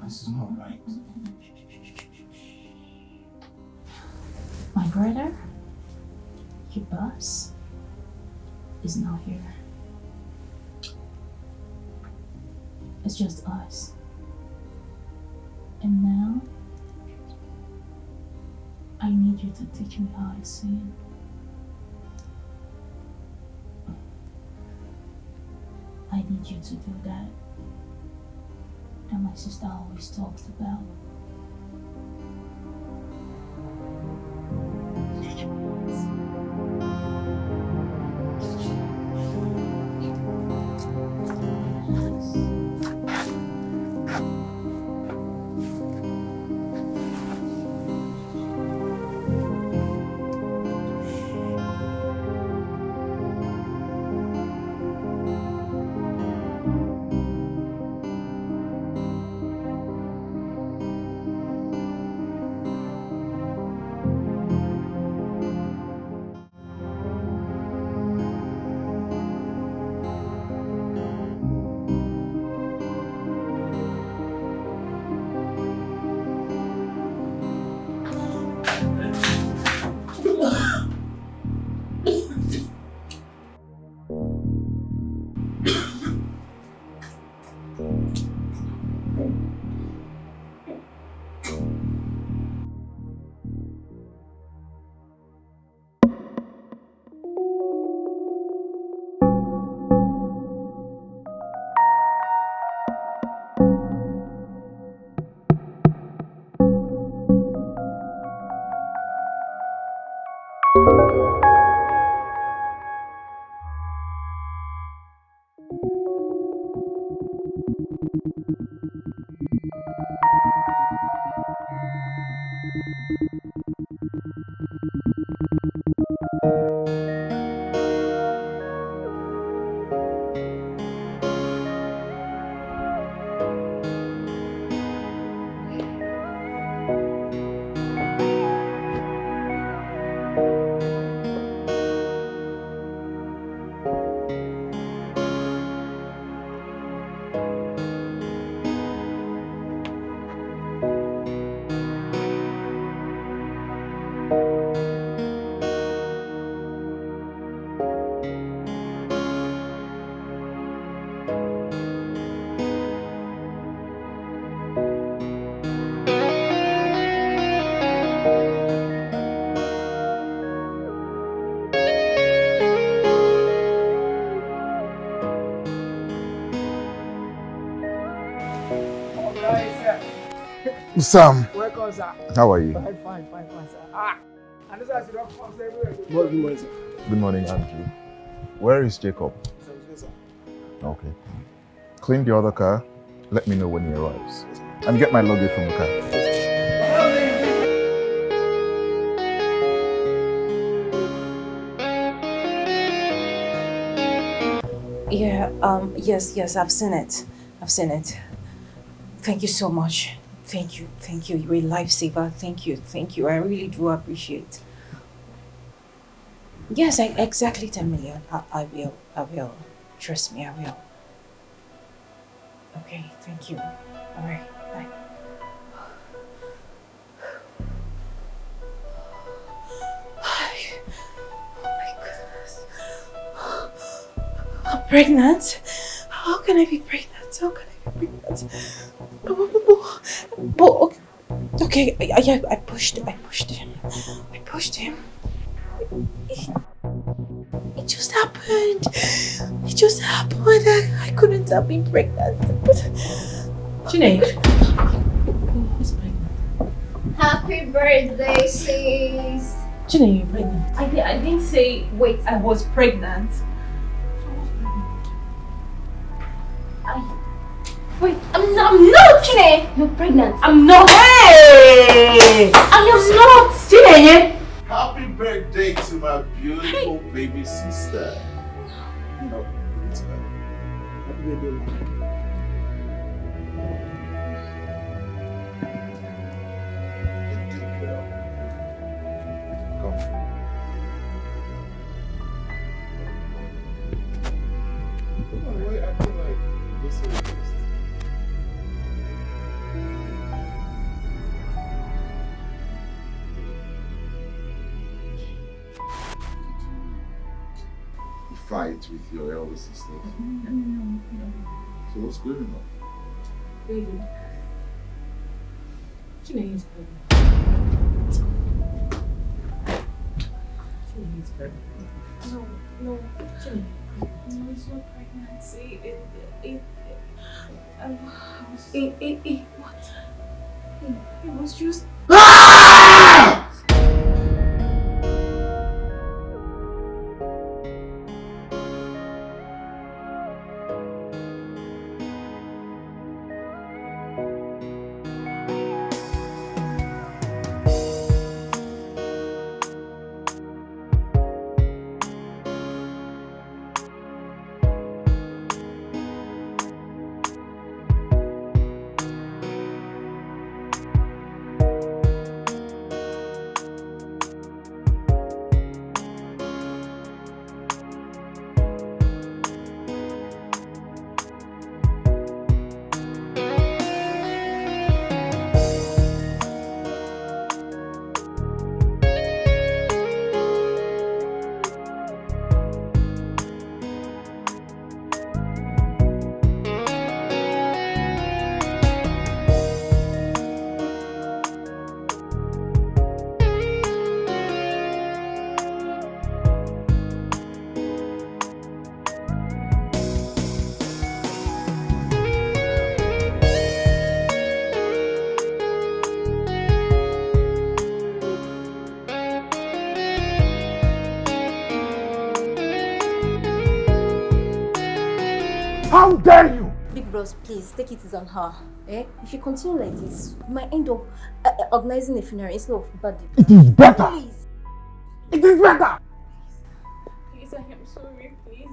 This is not right. My brother, your boss, is not here. It's just us. And now, I need you to teach me how to sing. I need you to do that my sister always talks about. Sam, welcome, sir. How are you? Fine, sir. And this is not come everywhere. Good morning, sir. Good morning, Andrew. Where is Jacob? Sir. Okay. Clean the other car. Let me know when he arrives. And get my luggage from the car. Yeah, yes, I've seen it. Thank you so much. Thank you. You're a lifesaver. Thank you. I really do appreciate. Yes, exactly 10 million. I will. Trust me, I will. Okay, thank you. All right, bye. Oh my goodness. I'm pregnant. How can I be pregnant? But okay, I pushed him. It just happened. I couldn't have been pregnant. Chinny, who's pregnant? Happy birthday, sis. Chinny, you're pregnant. I didn't say, wait, I was pregnant. Wait, I'm not, Chinny. You're pregnant. I'm not. Hey! I am not. Chinny! Happy birthday to my beautiful baby sister. No, it's her. Happy birthday, man. Take care of her. Come. Come on, why acting like this is just... fight with your elder sisters? No. So what's going on? Baby. Chinny is pregnant. Chinny is pregnant. No, Chinny. No, it's not pregnancy. What? It was just... How dare you? Big bros, please take it easy on her. If you continue like this, we might end up organizing a funeral instead of birthday. It is better. Please. It is better. Please, I am sorry, please.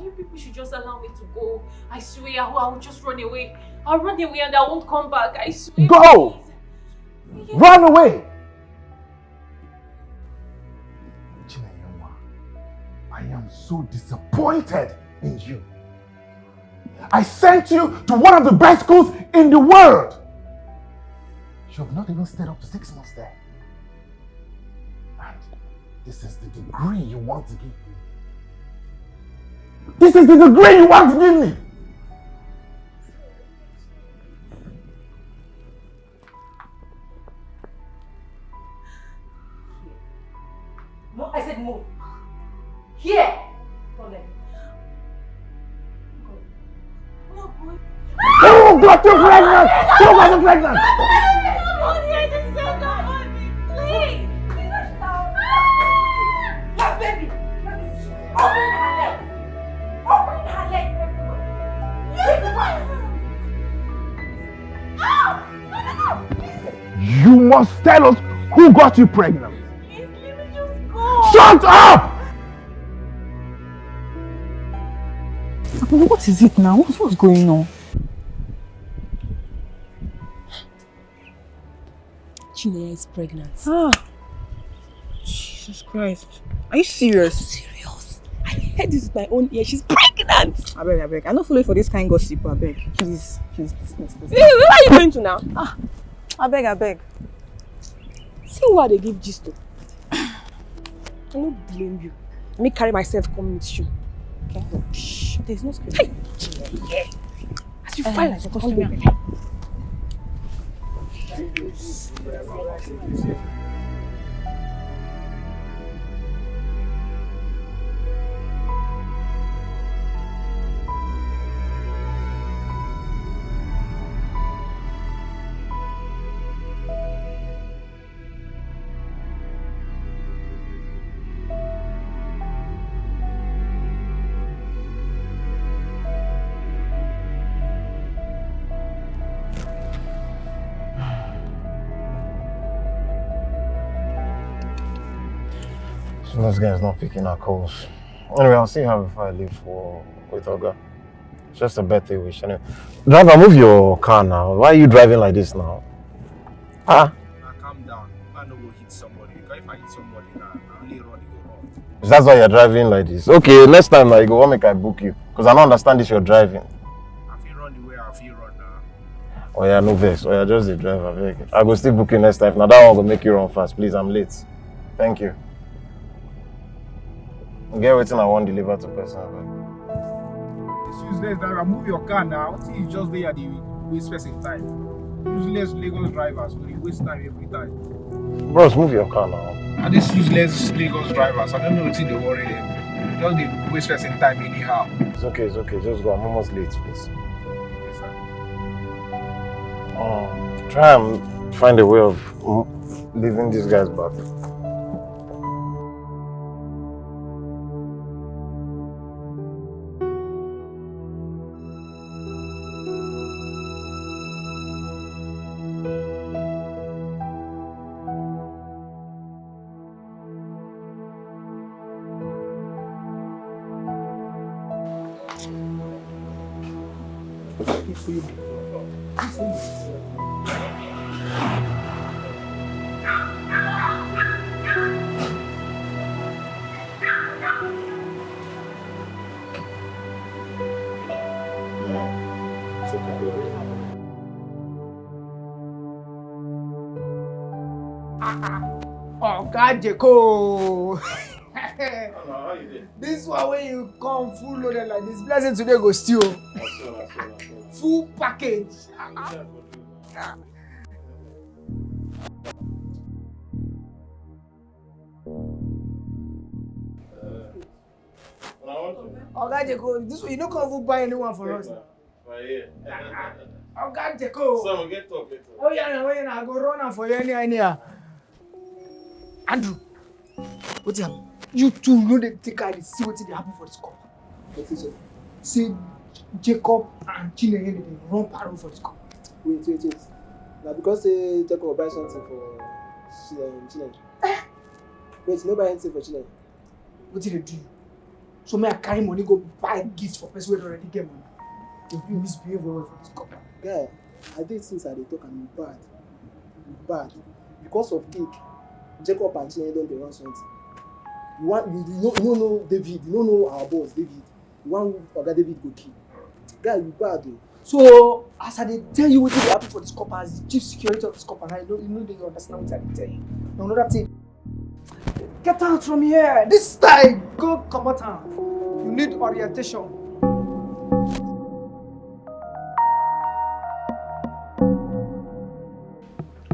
You people should just allow me to go. I swear, I'll just run away. I'll run away and I won't come back. I swear. Go! Please. Run away! Chinny, I am so disappointed in you. I sent you to one of the best schools in the world. You have not even stayed up to 6 months there. And this is the degree you want to give me. This is the degree you want to give me. No, I said move. Here. Who got you pregnant? Who got you pregnant? Please! Yes, baby. Open her legs. Open her legs, everyone. You must tell us who got you pregnant. Please, let me just go. Shut up! What is it now? What's going on? Chinny is pregnant. Jesus Christ. Are you serious? Serious? I heard this with my own ear. She's pregnant! I beg. I don't follow you for this kind of gossip, I beg. Please. Dismiss. Where are you going to now? I beg. See why they give gist to. I don't blame you. Let me carry myself come with you. Okay. Shh, there's no script. Hey! Yeah. As you file like a customer. This guy's not picking our calls. Anyway, I'll see her before I leave with Oga. It's just a birthday wish. Anyway. Driver, move your car now. Why are you driving like this now? Calm down. I don't go hit somebody. Because if I hit somebody now, I only run, it go wrong. That's why you're driving like this. Okay, next time I go, what make I book you? Because I don't understand this you're driving. I feel run the way I feel run now. Oh yeah, no vex. Oh yeah, just the driver. I go still book you next time. Now that one will make you run fast. Please, I'm late. Thank you. Get everything I want delivered to person. This useless driver, move your car now. See, you just there at the waste person time. Useless Lagos drivers, so they waste time every time. Bros, move your car now. And these useless Lagos drivers, I don't know what they worry them. Just they waste person time anyhow. It's okay. Just go. I'm almost late, please. Yes, sir. Try and find a way of leaving these guys back. God, Jeko. This one when you come full loaded like this, blessing today go steal. Full package. God, Jeko, this one you don't come buy anyone for us. God, Jeko. So get up. Oh yeah, I go run for you anyhow. Andrew, what's up? You two know the take I see what they happen for this couple. See Jacob and Chinny they run parole for this couple. Wait. Now because Jacob will buy something for Chinny. Wait, no buy anything for Chinny. What did they do? So may I carry money go buy gifts for person who already get money. If you misbehave for this couple. Guy, I did since I talk and bad. Because of cake. Jacob and Chinny don't run something. You don't know David, you don't know our boss David. You want Oga David go kill. Guy, you bad though. So as I tell you what will happen for this couple as the chief security of this couple, and you know they understand what I tell you. Now another thing. Get out from here. This time go come out. You need orientation.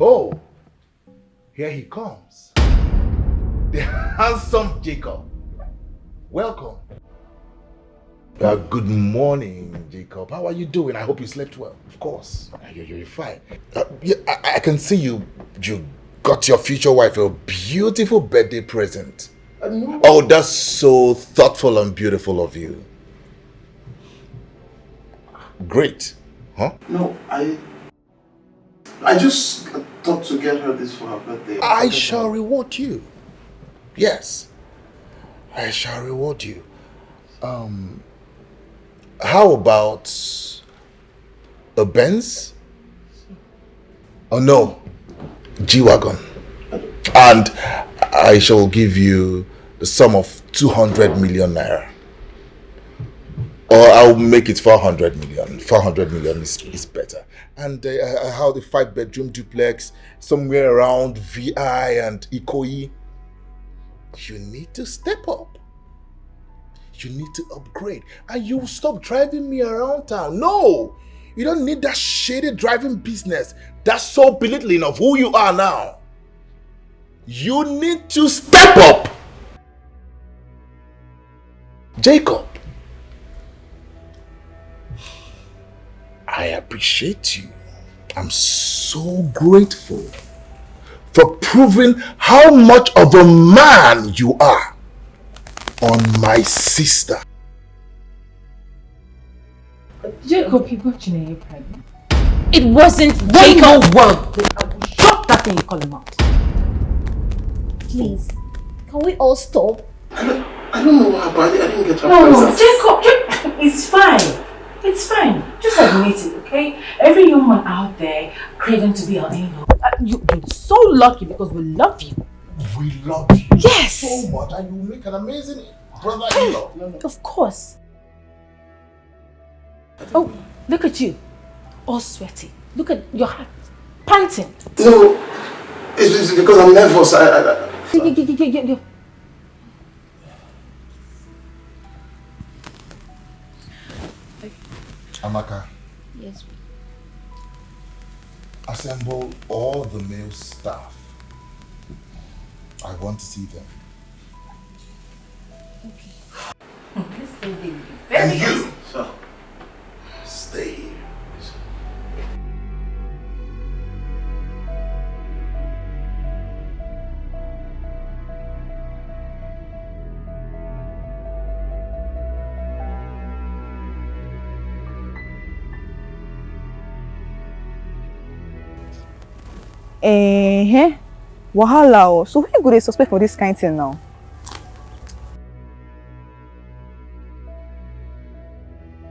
Oh, here he comes. The handsome Jacob. Welcome. Good morning, Jacob. How are you doing? I hope you slept well. Of course. You're fine. I can see you got your future wife a beautiful birthday present. No. Oh, that's so thoughtful and beautiful of you. Great. Huh? No, I just thought to get her this for her birthday. I shall reward you. Yes. I shall reward you. How about a Benz? Oh no, G-Wagon. And I shall give you the sum of 200 million naira. Or I'll make it 400 million. 400 million is better. And how the 5-bedroom duplex somewhere around VI and Ikoyi. You need to step up. You need to upgrade. And you stop driving me around town. No! You don't need that shady driving business. That's so belittling of who you are now. You need to step up. Jacob, I appreciate you. I'm so grateful for proving how much of a man you are on my sister. Jacob, you got Chinny pregnant. It wasn't Jacob. Word. I will shut that thing you call him out. Please, can we all stop? I don't know what happened. I didn't get her No, present. Jacob, it's fine. It's fine. Just admit it, okay? Every young man out there craving to be our in-law. You're so lucky because we love you. We love you Yes. so much, and you make an amazing brother-in-law. Of course. Oh, look at you. All sweaty. Look at your hat. Panting. No, it's because I'm nervous. Amaka. Yes. Assemble all the male staff. I want to see them. This thing will be And you, stay here. Wahala o. So who you go dey suspect for this kind thing now?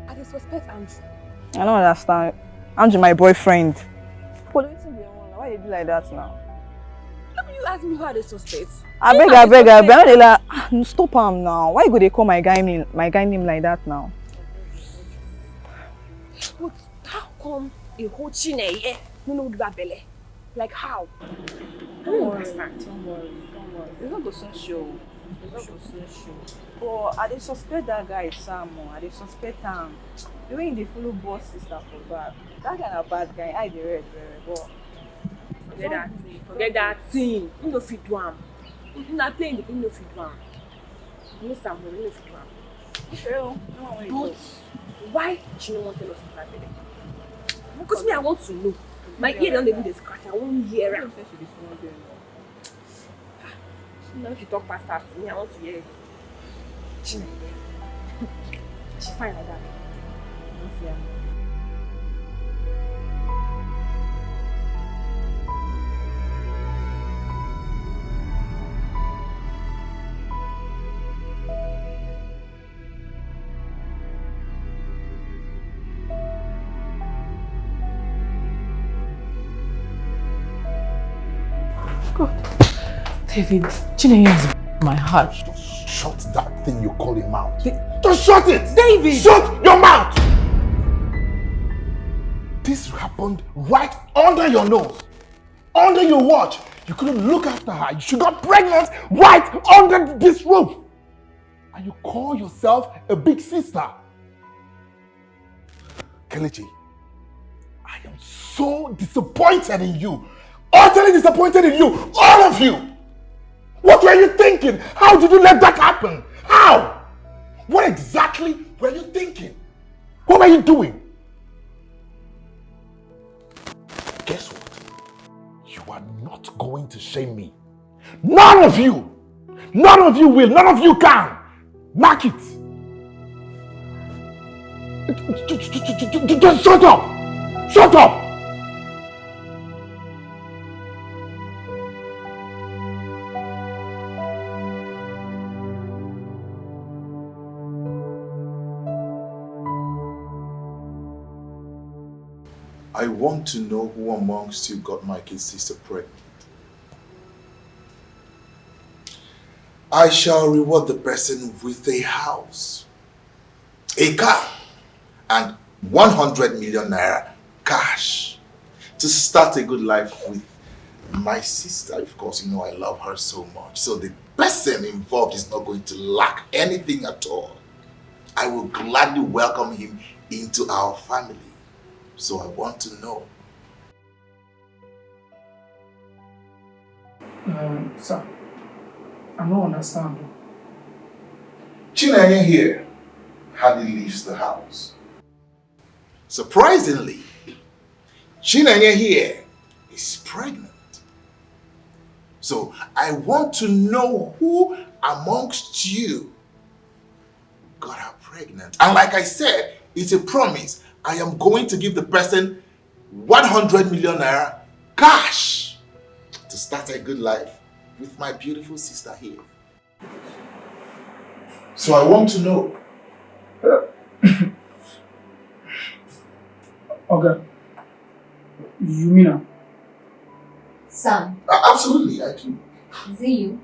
I dey suspect Andrew. I don't understand. Andrew, my boyfriend. But wetin be wrong now? Why you do like that now? How you ask me who I dey suspect? I beg. I no dey like. Stop am now. Why you go dey call my guy name like that now? But how come a whole Chinny no know that belle? Like how? Don't worry. It's not go soon show. But I dey suspect that guy Sam. I dey suspect him. The way he dey follow boss sister for back. That guy na bad guy. I dey red very well. Forget that thing. You no fit do am. Na playing the game no fit do am. No Sam, no fit do am. Sure. But why she no wan tell us about belle? Because me, I want to know. My ear don't even dey scratch. I won't hear am. Now she talk fast to me. I want to hear it. She fine like that. David, Chinny is my heart. Just shut that thing you call a mouth. Just shut it! David! Shut your mouth! This happened right under your nose. Under your watch. You couldn't look after her. She got pregnant right under this roof. And you call yourself a big sister. Kelechi, I am so disappointed in you. Utterly disappointed in you. All of you. What were you thinking? How did you let that happen? How? What exactly were you thinking? What were you doing? Guess what? You are not going to shame me. None of you! None of you will. None of you can. Mark it. Just shut up. Shut up. I want to know who amongst you got my kid sister pregnant. I shall reward the person with a house, a car, and 100 million naira cash to start a good life with my sister. Of course, you know I love her so much. So the person involved is not going to lack anything at all. I will gladly welcome him into our family. So I want to know. Sir, I don't understand. Chinny here hardly leaves the house. Surprisingly, Chinny here is pregnant. So I want to know who amongst you got her pregnant. And like I said, it's a promise. I am going to give the person 100 million naira cash to start a good life with my beautiful sister here. So I want to know. Okay. You mean her? Sam. Absolutely, I do. Is it you?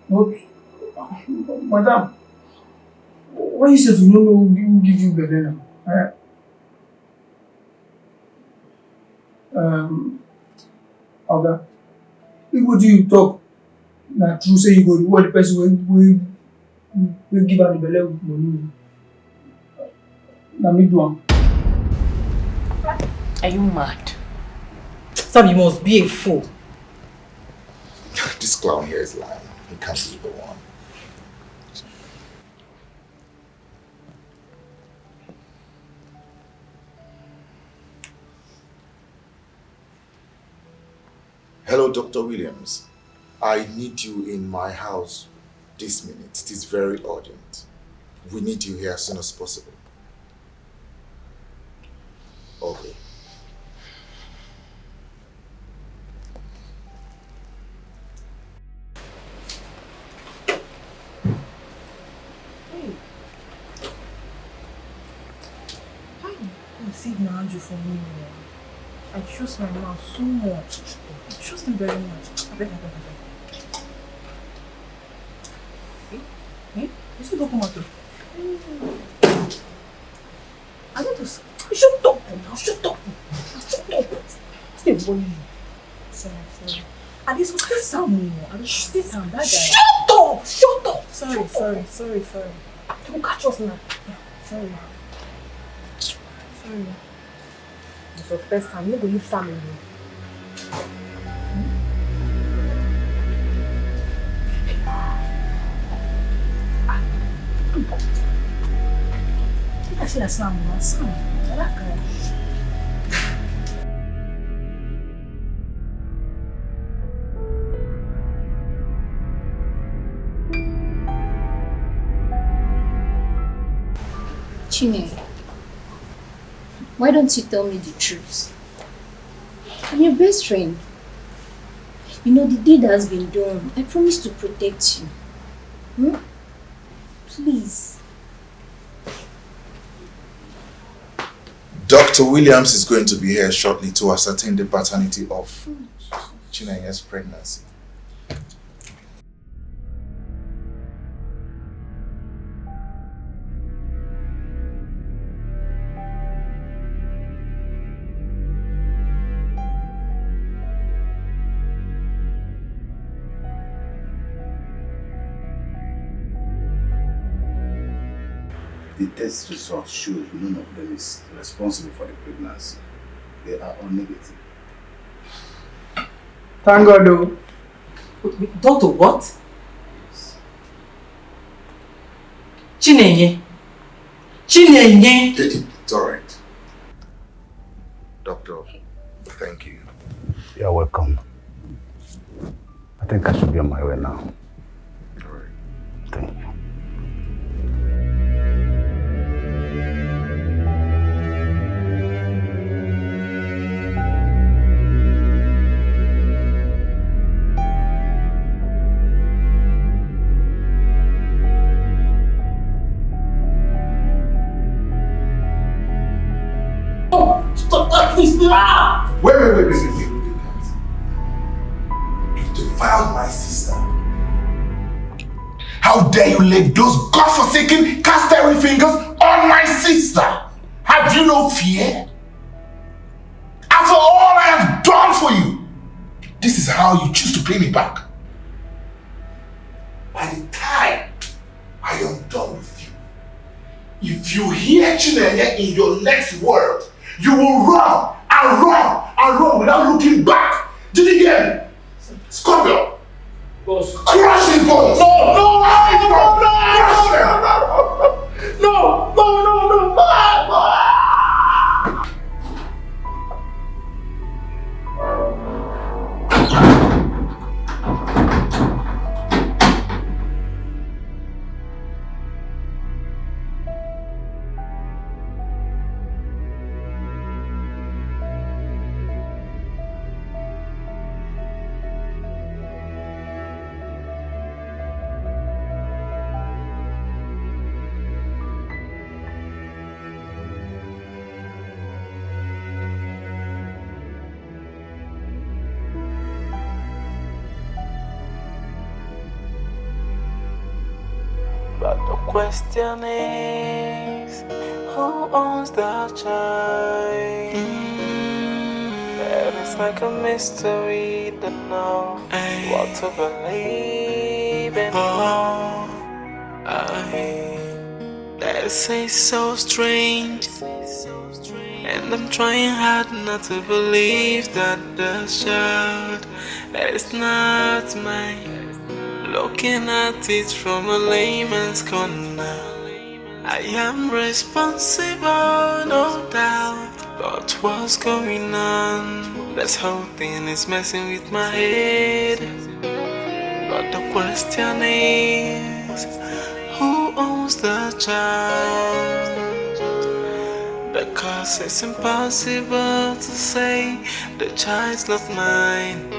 What? Madam, why you say you don't know who give you banana? Okay. If what do you talk? Na true say you go reward the person We give her the belly money. Now me do am. Are you mad? Sam, you must be a fool. This clown here is lying. He can't be the one. Hello, Dr. Williams. I need you in my house this minute. It is very urgent. We need you here as soon as possible. Okay. How you conceive Andrew for me? I trust my man so much. I trust him very much. I beg. Eh? You see the tomato? I don't know. Shut up now. Shut up. Stay boy. Sorry. And this was still Sam. I don't stay Sam. That guy. Shut up. Sorry. Don't catch us now. Yeah, sorry. This was first time. You're going to leave Sam alone. I feel like Sam. That guy. Chinny, why don't you tell me the truth? I'm your best friend. You know, the deed has been done. I promise to protect you. Please. Dr. Williams is going to be here shortly to ascertain the paternity of Chinenye's pregnancy. The test results show none of them is responsible for the pregnancy. They are all negative. Thank God though. Doctor, what? Chinenye. It's alright. Doctor, thank you. You're welcome. I think I should be on my way now. Alright. Thank you. Wait. You defiled my sister. How dare you lay those godforsaken cast-iron fingers on my sister? Have you no fear? After all I have done for you, this is how you choose to pay me back. By the time I am done with you, if you hear Chinenye in your next word, you will run without looking back. Did you get me? Scorpion! Boss. Crush his bones! But the question is, who owns that child? And it's like a mystery, don't know what to believe in. They say so strange, and I'm trying hard not to believe that the child is not mine. Looking at it from a layman's corner, I am responsible, no doubt. But what's going on? This whole thing is messing with my head. But the question is, who owns the child? Because it's impossible to say the child's not mine.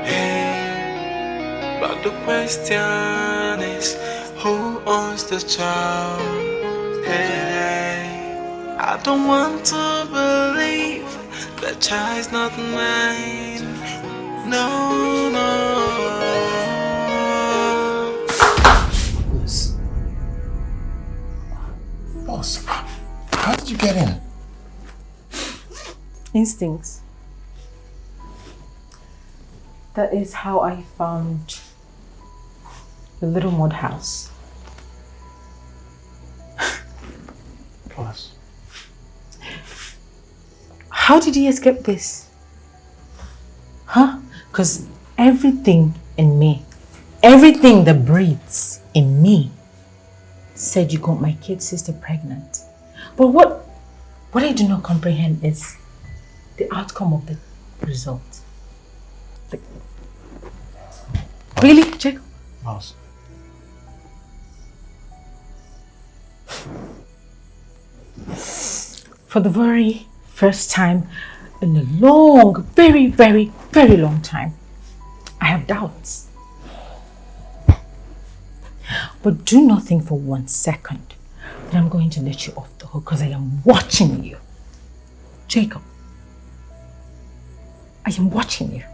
Hey, but the question is, who owns the child? Hey, I don't want to believe the child's not mine. No, no. Boss, how did you get in? Instincts. That is how I found the little mud house. Boss. How did he escape this? Huh? Because everything in me, everything that breathes in me said you got my kid sister pregnant. But what I do not comprehend is the outcome of the result. Like, really, Jacob? Boss. For the very first time in a long, very, very, very long time, I have doubts. But do not think for 1 second that I'm going to let you off the hook, because I am watching you. Jacob, I am watching you.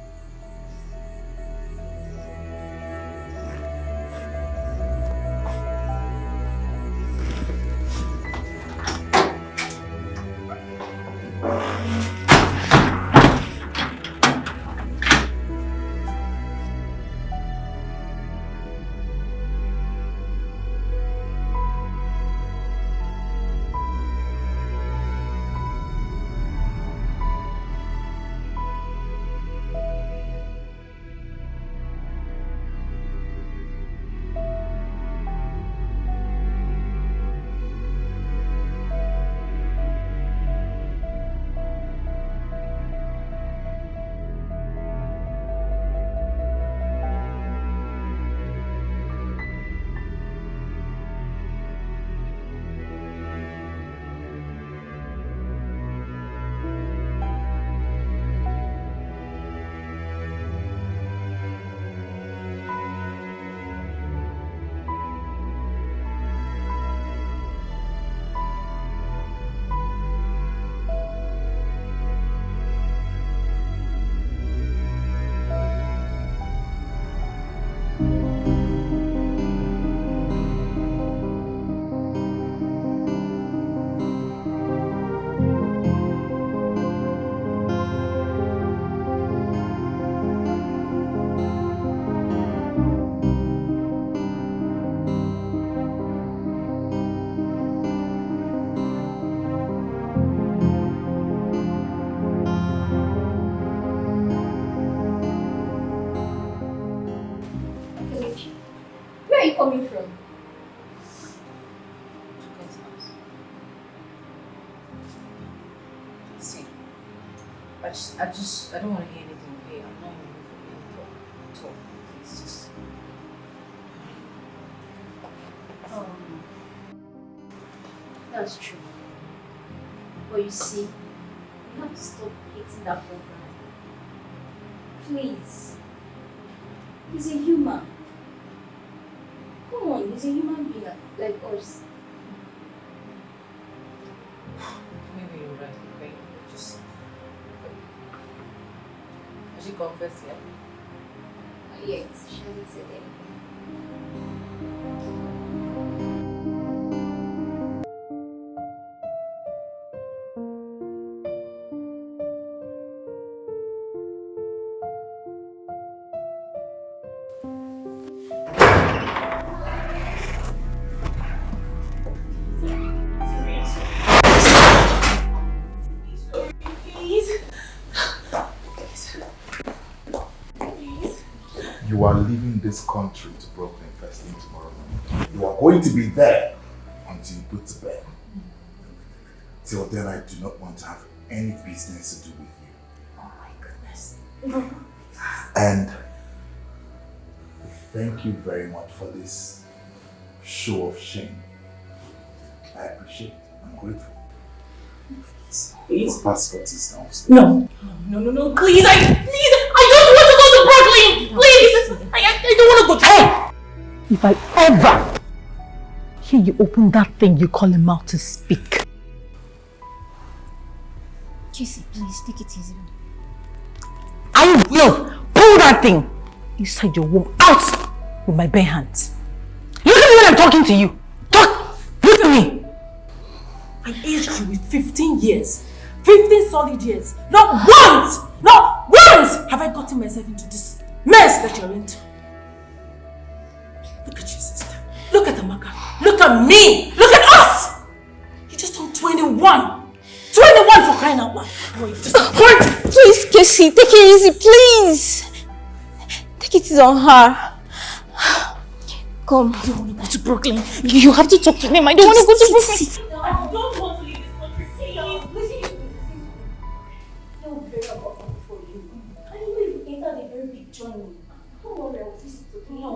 Where are you coming from? See, I don't want to hear anything, okay? I'm not in the mood for any talk. Please, just... That's true. But you see, you have to stop hating that poor guy. Please. He's a human. Come on, he's a human being like us. Maybe you're right, okay? Just... Has she confessed yet? Not yet. She hasn't said anything. You are leaving this country to Brooklyn first thing tomorrow morning. You are going to be there until you put to bed. Till then, I do not want to have any business to do with you. Oh my goodness. And thank you very much for this show of shame. I appreciate it. I'm grateful. Please. Your passport is downstairs. No. No. Please, I don't want to go to Brooklyn. Please. I don't want to go. Hey! If I ever hear you open that thing you call a mouth to speak. Jesse, please take it easy. I will pull that thing inside your womb out with my bare hands. Look at me when I'm talking to you. Talk. Look at me. I aged you with 15 years. 15 solid years. Not once have I gotten myself into this mess that you're into. Look at your sister. Look at Amaka. Look at me. Look at us. You just turned 21. 21 for crying out loud. Please, Casey, take it easy, please. Take it easy on her. Come. I don't want to go to Brooklyn. You have to talk to them. I don't want to go to Brooklyn. No, I don't want to leave this country. Please. Don't be very important for you. I know you've entered a very big journey. Don't worry, I'll visit you. No,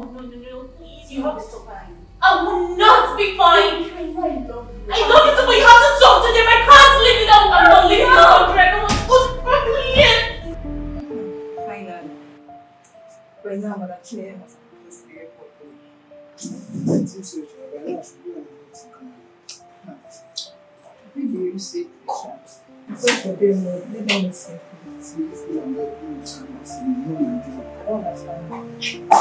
please. You have to survive. I will not be fine. I love you. I love you too, but you have to talk to them. I can't live without. I'm not leaving this country. I don't want to go to Brooklyn. Finally. But now I'm not clear. I think so, but I should go and You say so for them, let them listen. seriously, I'm not doing it. No, I don't understand.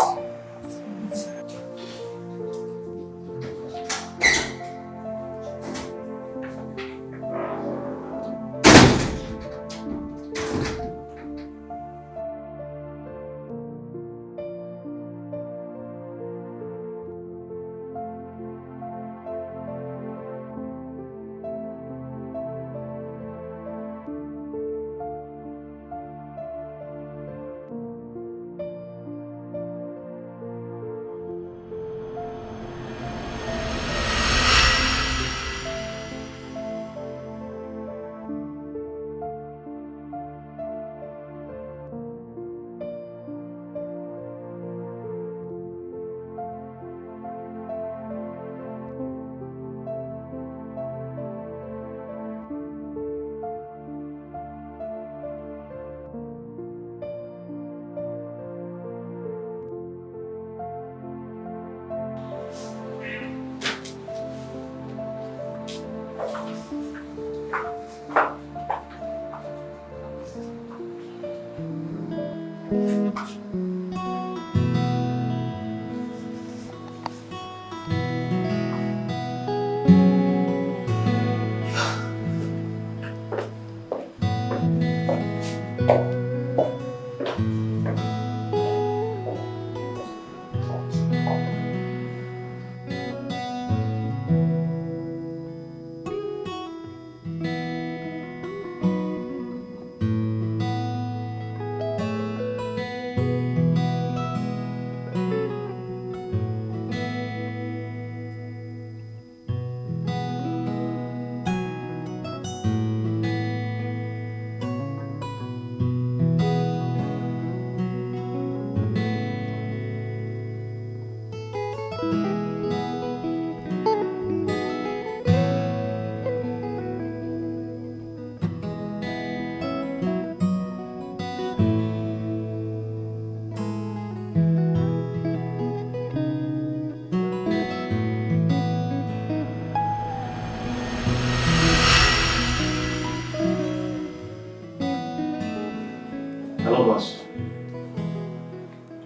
Hello, boss.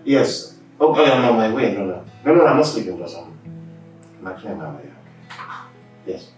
Yes. Oh, I'm on my way. No, I'm not sleeping, boss. I'm actually on my way. Yes.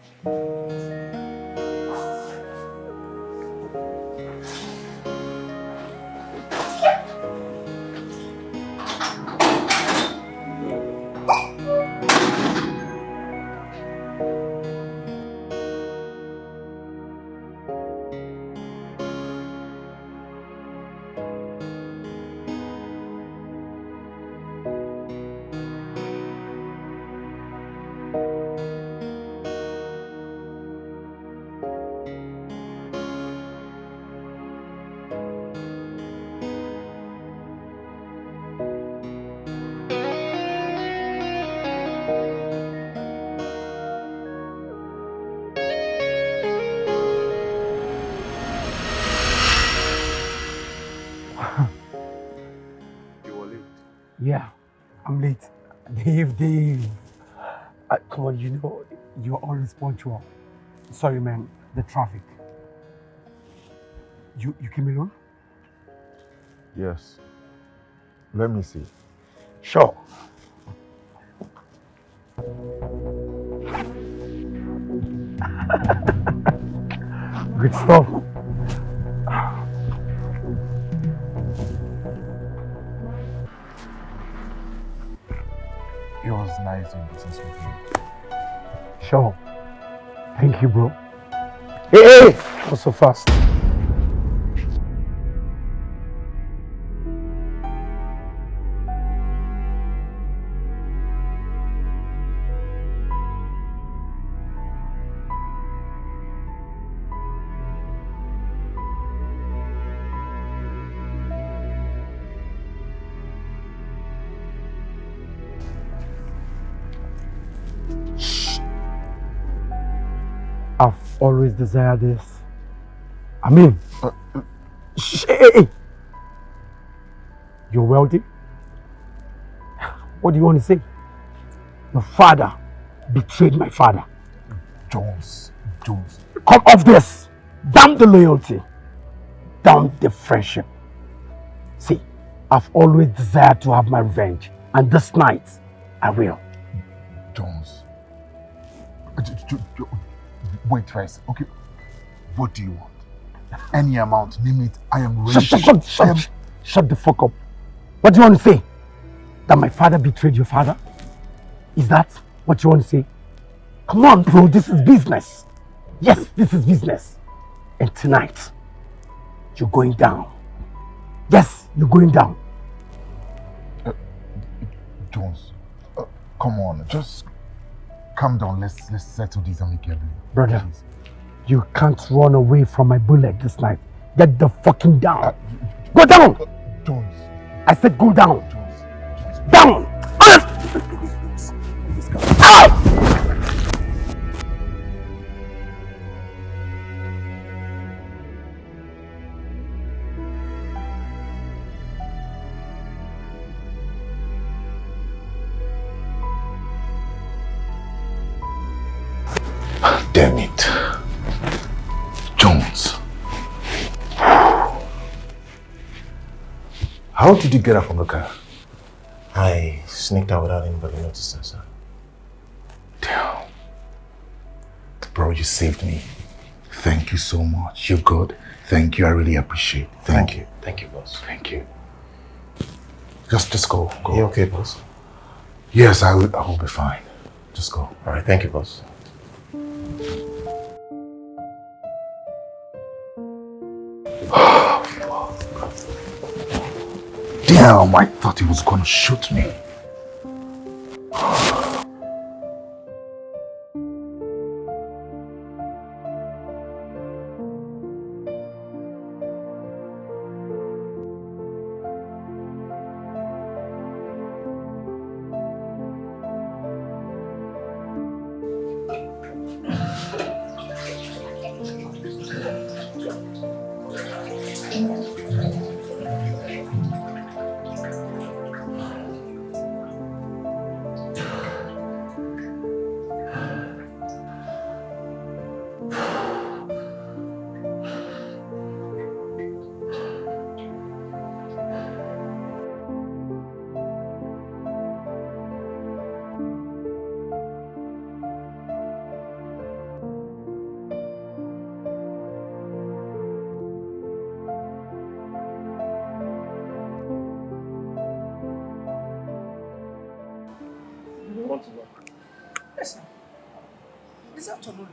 Yeah, I'm late. Dave. Come on, you know, you're always punctual. Sorry, man, the traffic. You came alone? Yes. Let me see. Sure. Good stuff. It was nice doing business with you. Sure. Thank you, bro. Hey! Not so fast. I've always desired this. I mean, hey. You're wealthy? What do you want to say? Your father betrayed my father. Jones. Come off this. Damn the loyalty. Damn the friendship. See, I've always desired to have my revenge. And this night, I will. Jones. Wait first. Okay. What do you want? Any amount, name it. I am ready. Shut the fuck up. What do you want to say? That my father betrayed your father? Is that what you want to say? Come on, bro, this is business. Yes, this is business. And tonight, you're going down. Yes, you're going down. Jones, come on, just calm down. Let's settle this amicably. Brother, please. You can't run away from my bullet this night. Get the fucking down. Go down! Jones. I said go down. Jones. Down! Out! Damn it. Jones. How did you get out from the car? I sneaked out without anybody noticing, sir. Damn. Bro, you saved me. Thank you so much. You're good. Thank you. I really appreciate it. Thank you. Thank you, boss. Thank you. Just go. You okay, boss? Yes, I will be fine. Just go. All right, thank you, boss. Damn, I thought he was gonna shoot me. Listen, this afternoon,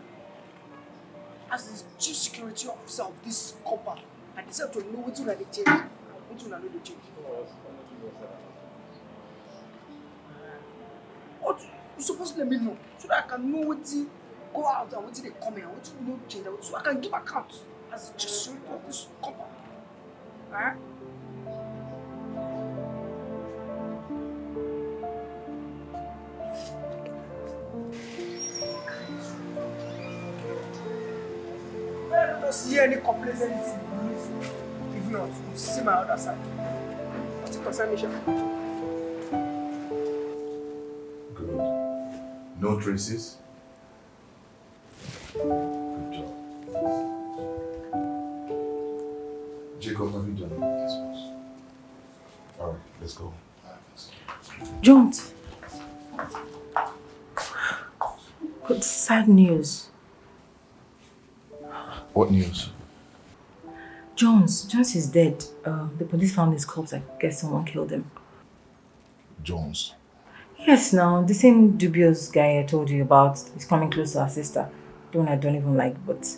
as the chief security officer of this company, I deserve to know what you change and what you not change. What you supposed to let me know so that I can know what to go out and what they come in and what you know change, so I can give account as the chief security of this company. Alright? I don't see any complaints, anything. If not, you see my other side. What's the concern, Misha? No traces? Good job. Jacob, have you done this once? Alright, let's go. Jones. Good sad news. What news? Jones is dead. The police found his corpse. I guess someone killed him. Jones. Yes, now the same dubious guy I told you about is coming close to our sister. The one I don't even like, but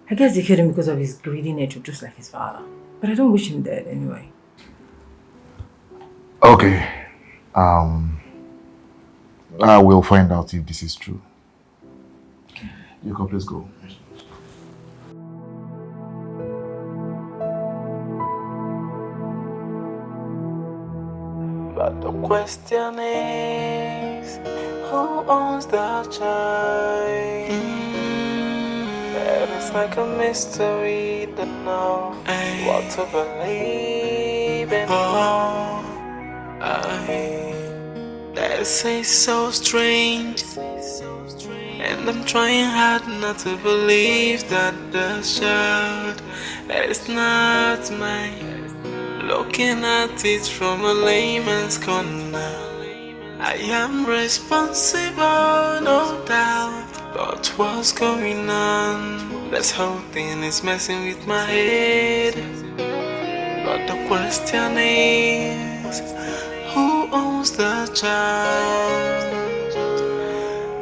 I guess they killed him because of his greedy nature, just like his father. But I don't wish him dead anyway. Okay. I will find out if this is true. Jacob, let's go. But the question is, who owns the child? And it's like a mystery, don't know what to believe in. This is so strange, and I'm trying hard not to believe that the child is not mine. Looking at it from a layman's corner, I am responsible, no doubt. But what's going on? This whole thing is messing with my head. But the question is, who owns the child?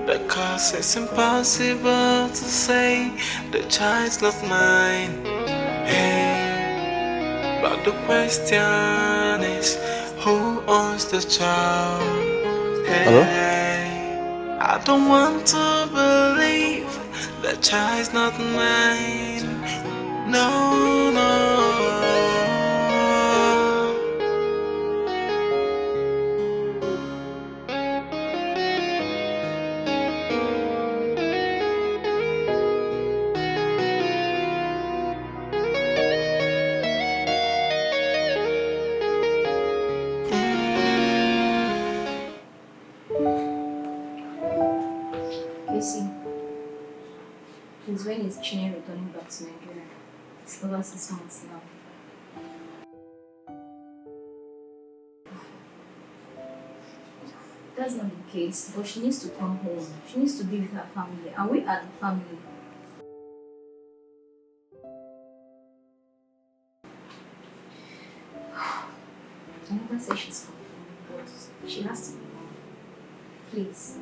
Because it's impossible to say the child's not mine. Hey, but the question is, who owns the child? Hey, hello? I don't want to believe the child's not mine. No, no. Casey, since when is Chinny returning back to Nigeria? It's over 6 months now. That's not the case, but she needs to come home. She needs to be with her family, and we are the family. I never say she's coming, but she has to be home. Please.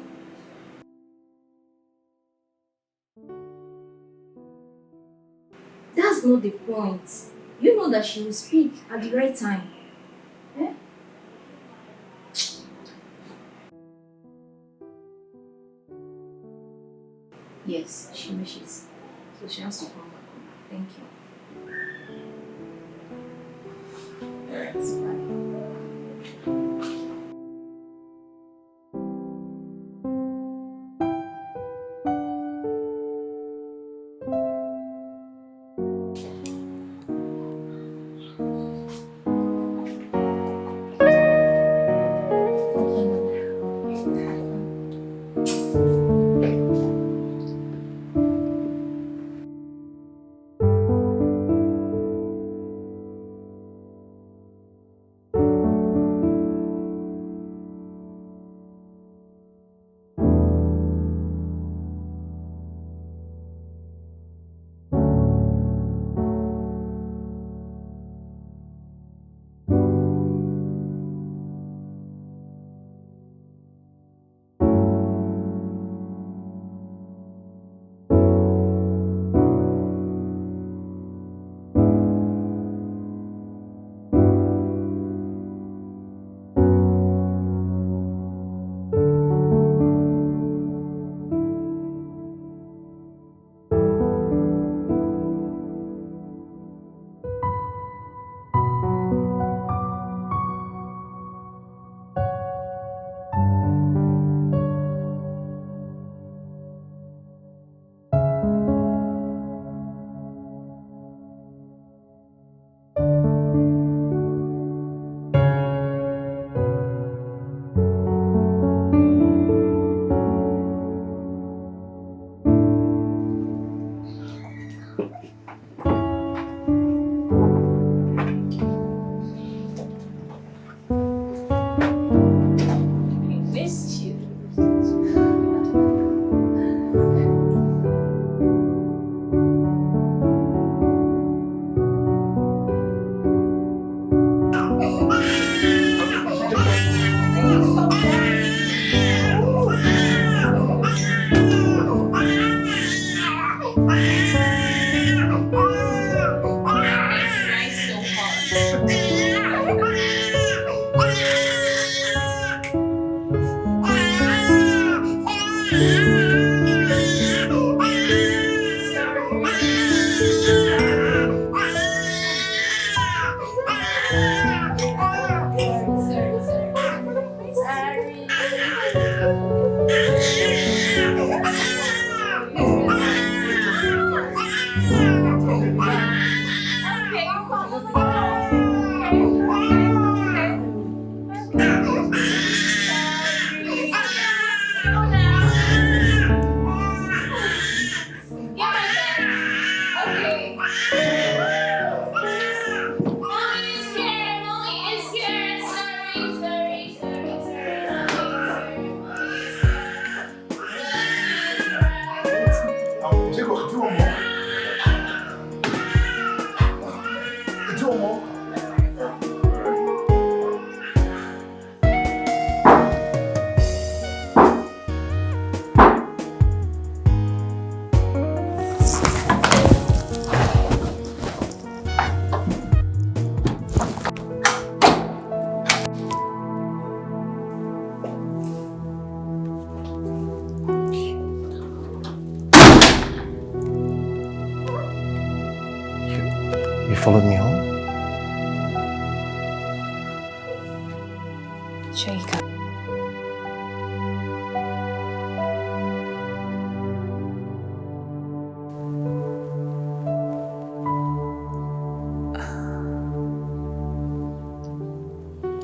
That's not the point. You know that she will speak at the right time. Eh? Yes, she wishes. So she has to come back home. Thank you. Alright, bye. You followed me home? Jacob.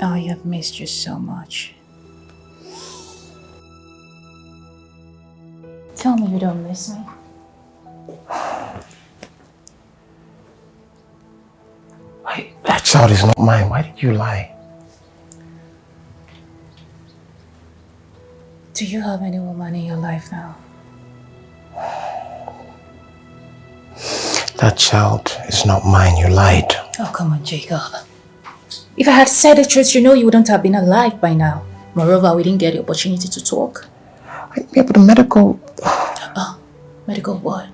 I have missed you so much. Tell me you don't miss me. That child is not mine. Why did you lie? Do you have any woman in your life now? That child is not mine. You lied. Oh, come on, Jacob. If I had said the truth, you know you wouldn't have been alive by now. Moreover, we didn't get the opportunity to talk. Yeah, but the medical... Oh, medical what?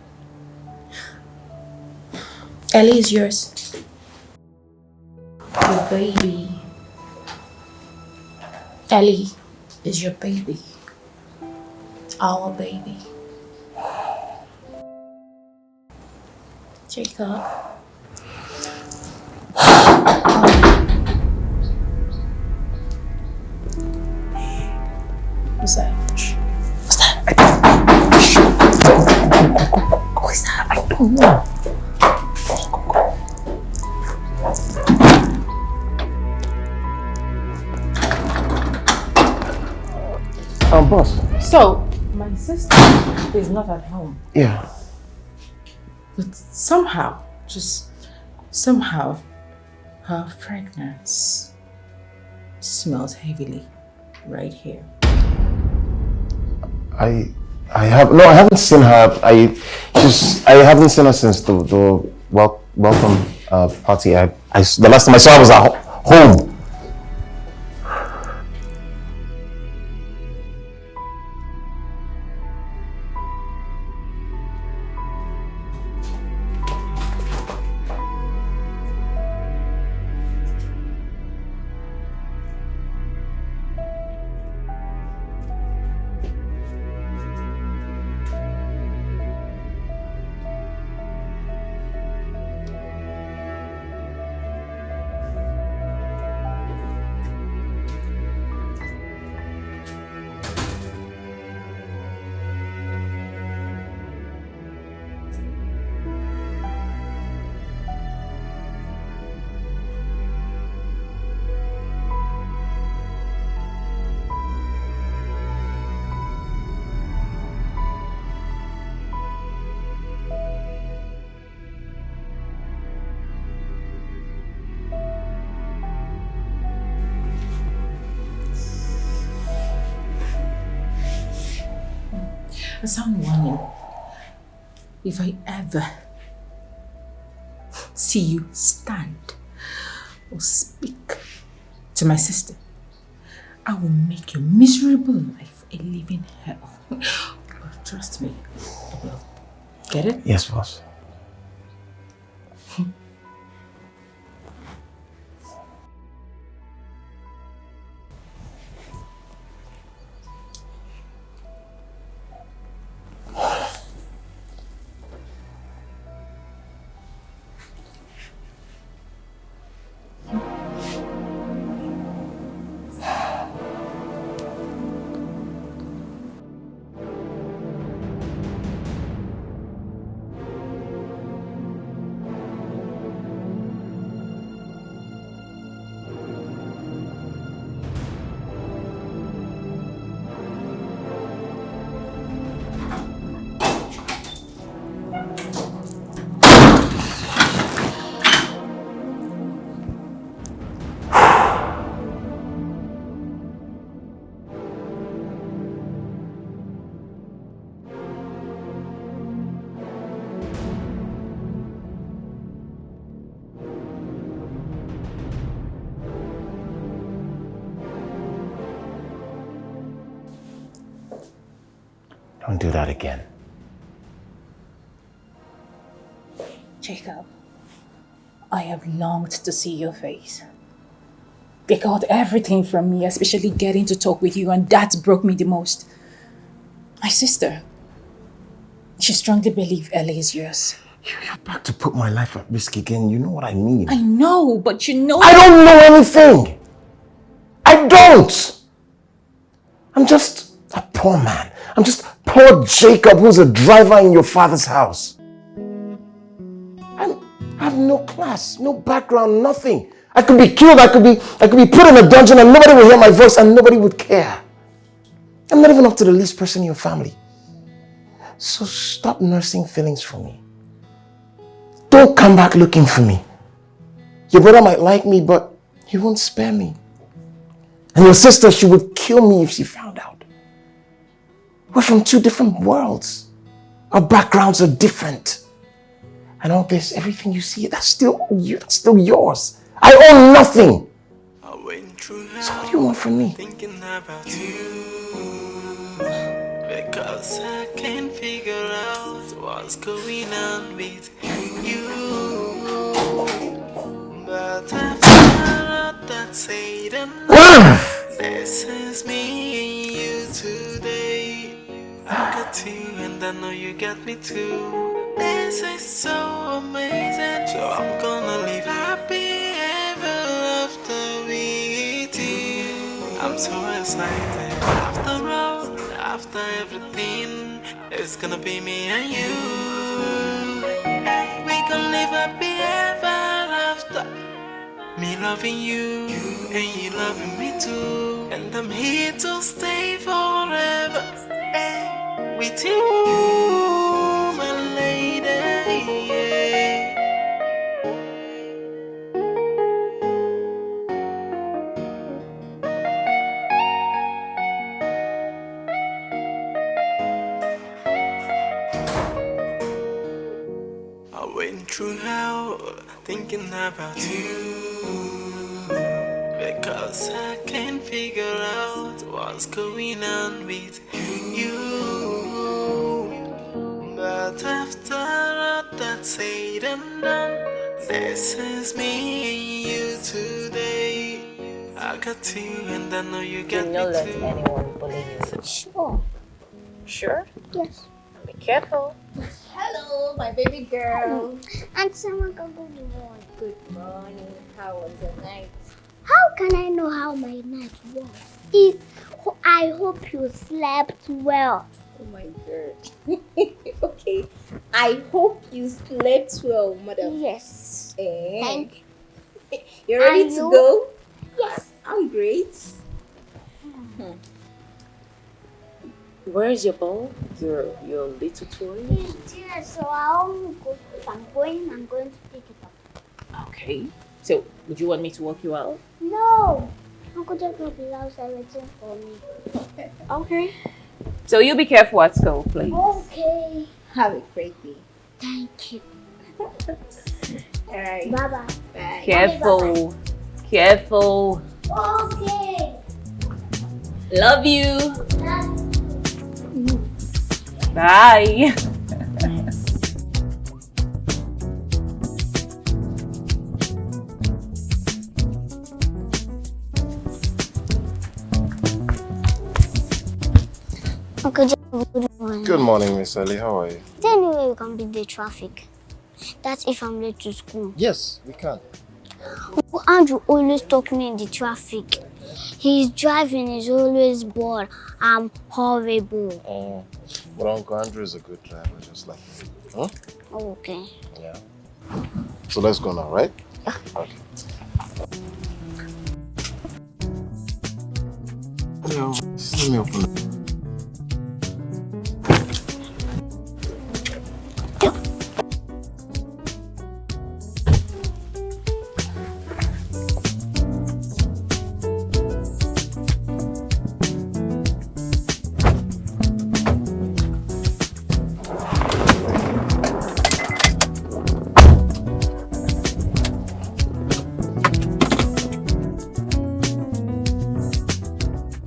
Ellie is yours. Your baby. Ellie is your baby. Our baby. Jacob. What's that? What's that? What's that? I don't know. Boss. So, my sister is not at home. Yeah. But somehow, just somehow, her fragrance smells heavily right here. I haven't seen her. I haven't seen her since the welcome party. The last time I saw her was at home. A sound warning. If I ever see you stand or speak to my sister, I will make your miserable life a living hell. But trust me, I will. Get it? Yes, boss. Don't do that again. Jacob, I have longed to see your face. They got everything from me, especially getting to talk with you, and that broke me the most. My sister, she strongly believes Ellie is yours. You're back to put my life at risk again. You know what I mean. I know, but you know... I don't know anything. I don't. I'm just a poor man. I'm just poor Jacob who's a driver in your father's house. I have no class, no background, nothing. I could be killed, I could be put in a dungeon and nobody would hear my voice and nobody would care. I'm not even up to the least person in your family. So stop nursing feelings for me. Don't come back looking for me. Your brother might like me, but he won't spare me. And your sister, she would kill me if she found out. We're from two different worlds. Our backgrounds are different. And all this, everything you see, that's still you, that's still yours. I own nothing. So what do you want from me? Thinking about you, because I can't figure out what's going on with you. But I found out that Satan, this is me and you today. I got you and I know you got me too. This is so amazing. So I'm gonna live happy ever after with you. I'm so excited. After all, after everything, it's gonna be me and you. We gonna live happy ever after. Me loving you and you loving me too. And I'm here to stay forever with you, my lady. I went through hell thinking about you, because I can't figure out what's going on with you. But after all that's said and done, this is me and you today. I got you and I know you got me too. Don't let anyone bully you. Sure. Sure? Yes. Be careful. Hello, my baby girl. And someone good morning. Good morning. How was the night? How can I know how my night was? I hope you slept well. Oh my God. Okay. I hope you slept well, madam. Yes. Thank you. You ready to go? Yes. I'm great. Where is your ball? Your little toy? It's here, so I'll go. If I'm going to pick it up. Okay. So, would you want me to walk you out? No. Uncle Jack will be outside waiting for me. Okay. So you be careful at school, please. Okay. Have a great day. Thank you. Alright. Bye-bye. Bye. Careful. Bye. Careful. Okay. Love you. Bye. Uncle Jack, good morning. Good morning, Miss Ellie. How are you? Is there any way we can beat the traffic? That's if I'm late to school. Yes, we can. Andrew always talk me in the traffic. He's driving, he's always bored. I'm horrible. But Uncle Andrew is a good driver, just like you. Huh? Okay. Yeah. So let's go now, right? Yeah. Okay. Hello. Let me open it.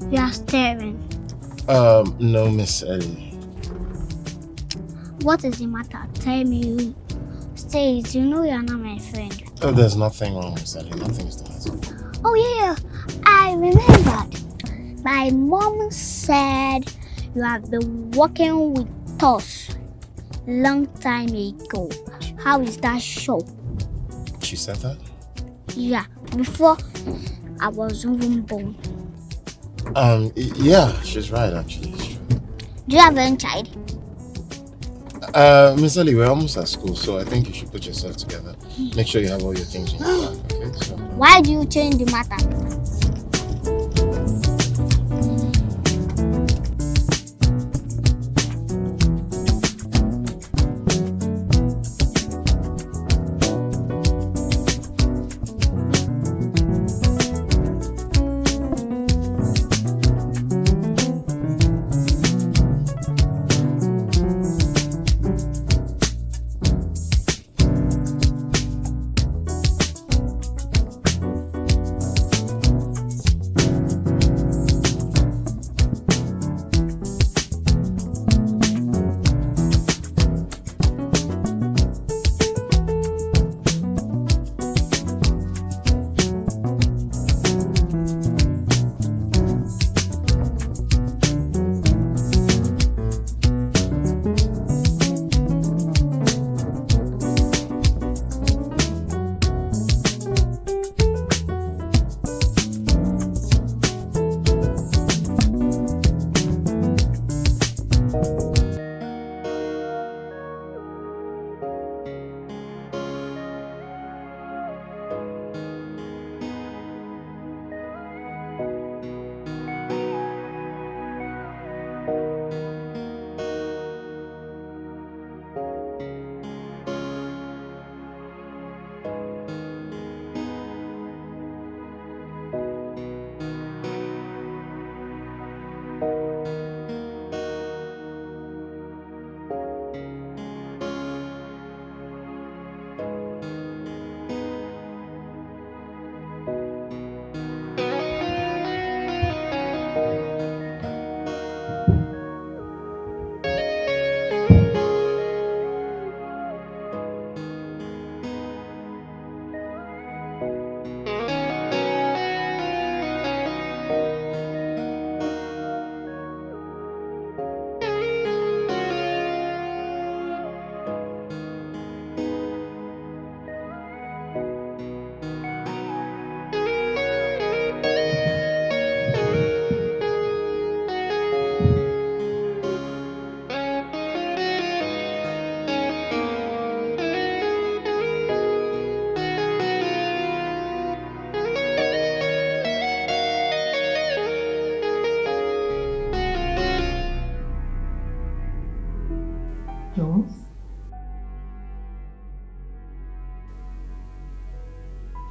You are staring. No, Miss Ellie. What is the matter? Tell me. Say it. You know you're not my friend. Oh, there's nothing wrong with Sally. Nothing's the matter. Oh yeah, I remembered. My mom said you have been working with us long time ago. How is that show? She said that? Yeah, before I was even born. Yeah, she's right actually. It's true. Do you have any child? Miss Ali, we're almost at school, so I think you should put yourself together. Make sure you have all your things in your bag, okay? So. Why do you change the matter?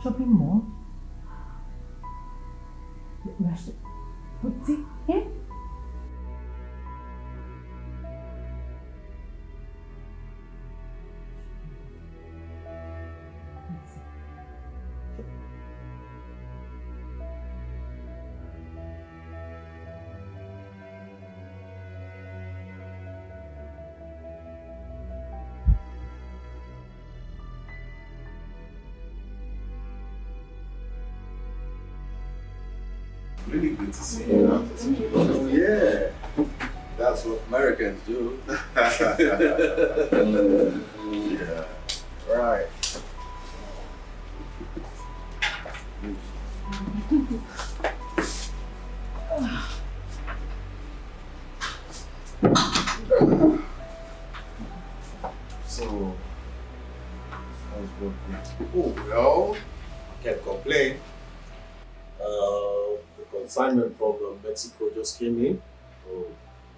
Shopping mall? Restaurant? Boutique? Yeah? Really good to see you after such a long time. Yeah, that's what Americans do. Yeah, right. So, how's work? Oh, well, I can't complain. The consignment from Mexico just came in. So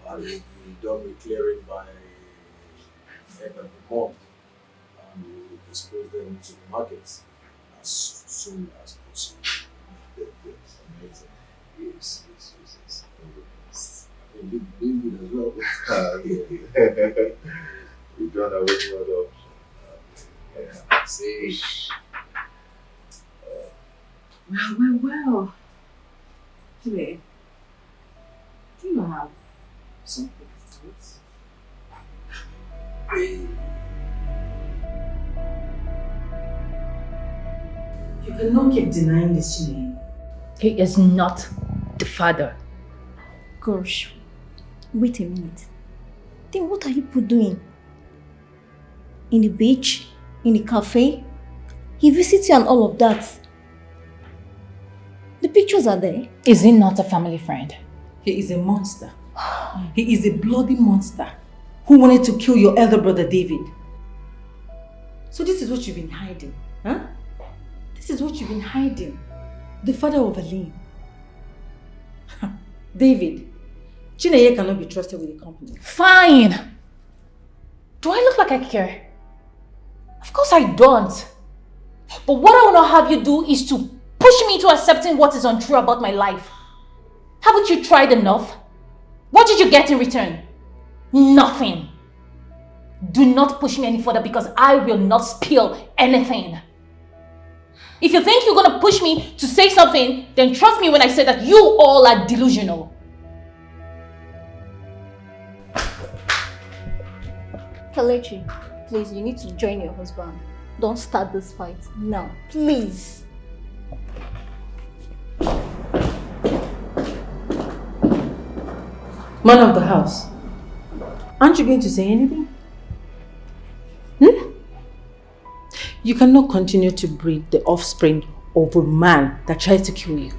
I will be done with clearing by end of the month. And we will dispose them into the markets as soon as possible. Yes, amazing. Yes. I think you've been good as well. You've done a very well job. Yeah. See. Well. Today, do you have something to eat? You cannot keep denying this, Chinny. He is not the father. Gosh, wait a minute. Then what are you people doing? In the beach? In the cafe? He visits you and all of that. The pictures are there. Is he not a family friend? He is a monster. He is a bloody monster who wanted to kill your elder brother David. So this is what you've been hiding, huh? This is what you've been hiding. The father of Aline. David, Chineye cannot be trusted with the company. Fine! Do I look like I care? Of course I don't. But what I want to have you do is to push me into accepting what is untrue about my life. Haven't you tried enough? What did you get in return? Nothing. Do not push me any further because I will not spill anything. If you think you're going to push me to say something, then trust me when I say that you all are delusional. Kelechi, please, you need to join your husband. Don't start this fight now, please. Man of the house, aren't you going to say anything? You cannot continue to breed the offspring of a man that tries to kill you.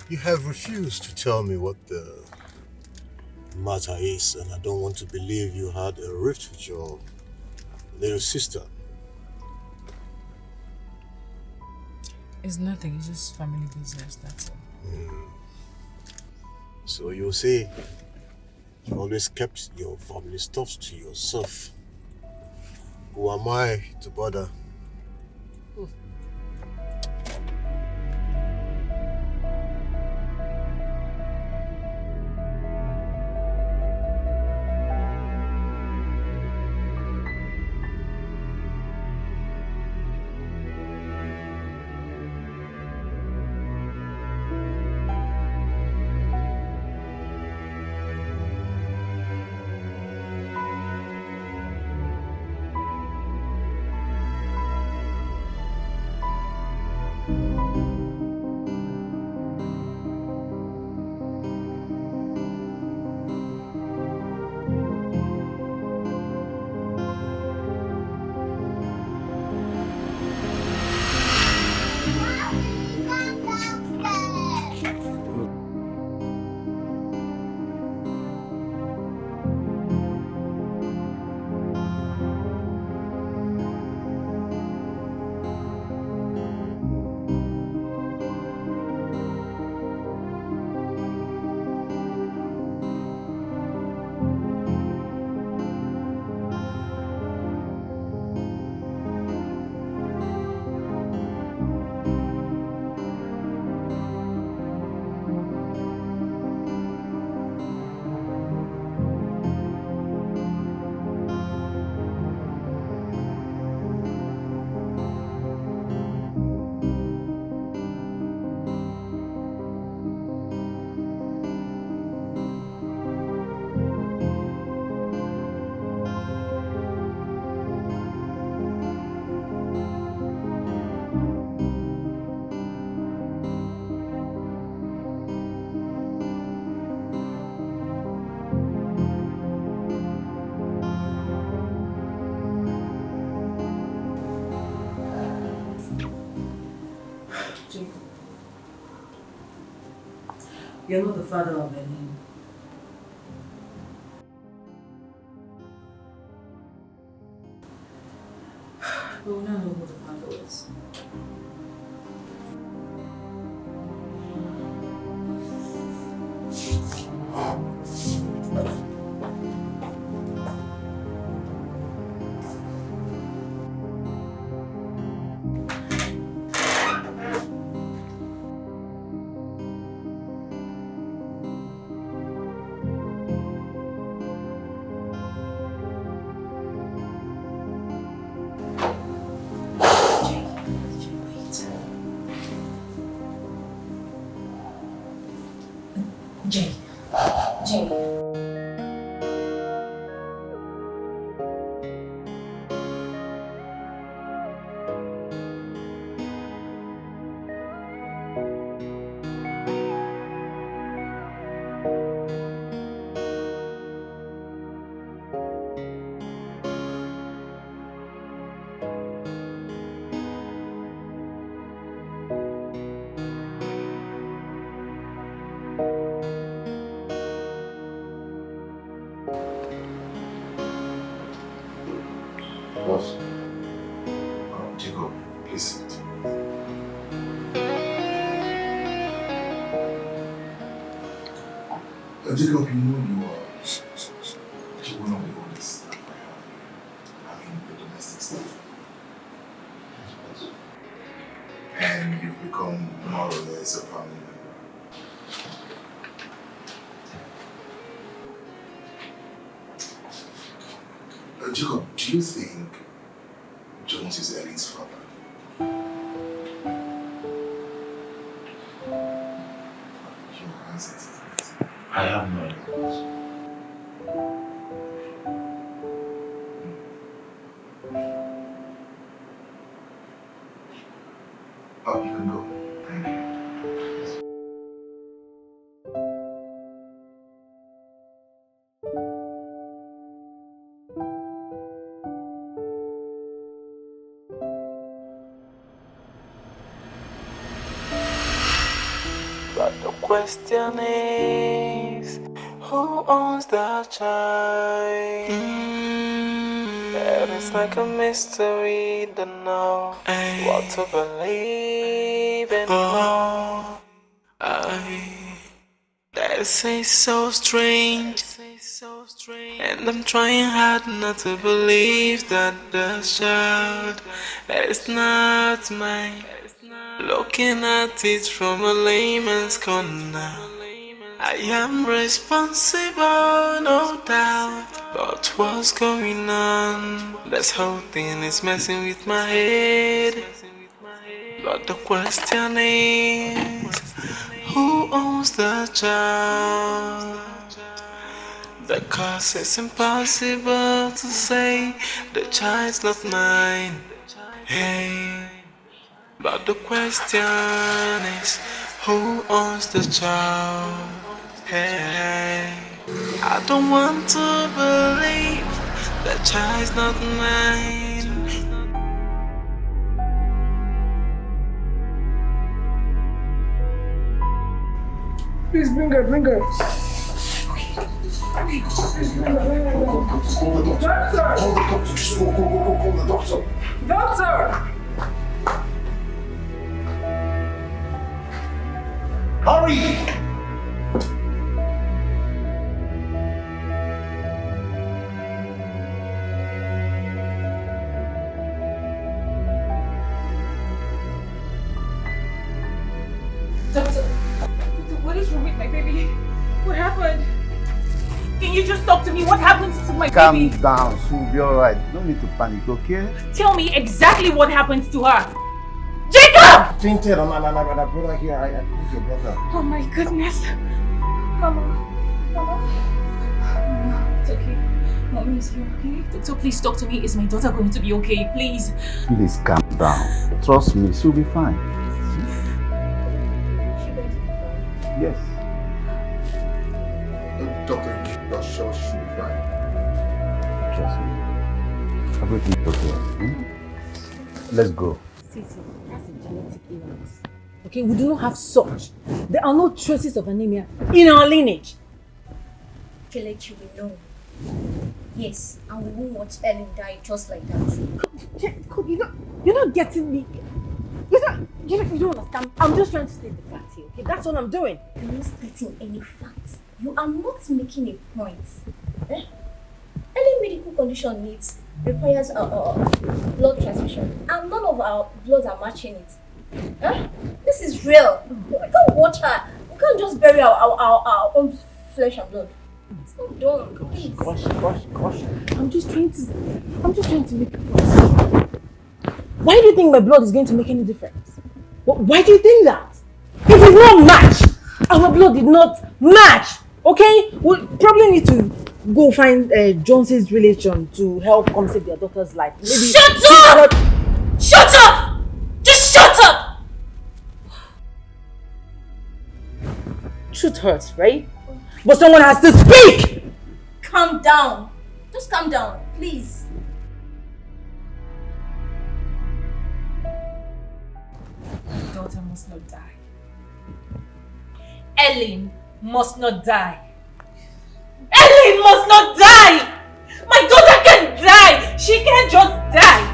You have refused to tell me what the matter is, and I don't want to believe you had a rift with your little sister. It's nothing, it's just family business, that's all. So you say you always kept your family stuff to yourself. Who am I to bother? You're not the father of Benin. We will not know who the father is. Jay. Jay. Boss. Jacob, please sit. Jacob, you know you are one of the oldest staff I have here. I mean, the domestic staff. And you've become more or less a family member. Jacob, do you think Jones is Ellie's father? Your answer is that. I have no idea. Oh, you can go. Thank you. But the question is, who owns that child? It's like a mystery, don't know what to believe anymore. That is so strange, and I'm trying hard not to believe that the child is not mine. Looking at it from a layman's corner, I am responsible, no doubt. But what's going on? This whole thing is messing with my head. But the question is, who owns the child? Because it's impossible to say the child's not mine. Hey. But the question is, who owns the child? Hey, I don't want to believe the child's not mine. Please bring her, bring her. Doctor! Doctor! Hurry! Doctor, what is wrong with my baby? What happened? Can you just talk to me? What happened to my baby? Calm down, she'll be alright. No need to panic, okay? Tell me exactly what happens to her. Jacob! Fainted on my brother here. I called your brother. Oh my goodness. Mama. It's okay. Mommy is here, okay? Doctor, please talk to me. Is my daughter going to be okay? Please. Please calm down. Trust me, she'll be fine. Yes. Doctor, you're sure she'll be fine? Trust me. Everything's okay. Let's go. See, that's a genetic illness. Okay, we do not have such. There are no traces of anemia in our lineage. Kelechi, we know. Yes, and we won't watch Ellen die just like that. You're not getting me. You don't understand. I'm just trying to state the facts here, okay? That's all I'm doing. You're not stating any facts. You are not making a point. Any medical condition requires blood transfusion, and none of our bloods are matching it. This is real. We can't watch her. We can't just bury our own flesh and blood. It's not done. Gosh. I'm just trying to make a point. Why do you think my blood is going to make any difference? Why do you think that? It is not match. Our blood did not match. Okay? We probably need to go find Jones's relation to help come save their daughter's life. Maybe Shut up! Shut up! Just shut up! Truth hurts, right? But someone has to speak! Calm down. Just calm down, please. My daughter must not die. Ellen must not die. Ellen must not die! My daughter can't die! She can't just die!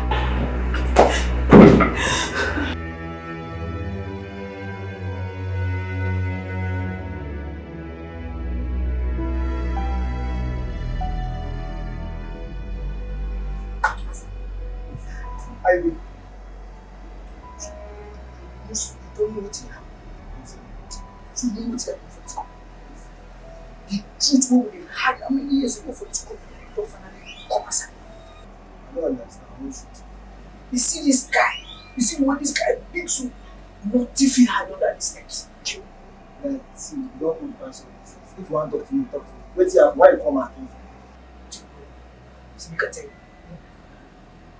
Ivy. You don't know what happened. You know what happened for this company. The truth we would have had how many years ago for this company don't finally come aside. I don't understand how shoot. You see this guy, you see what this guy big so not if he had under his steps. See, you don't know the answer. If you want to talk to me, talk to me. Wait here, why you come at me? See, you can tell you.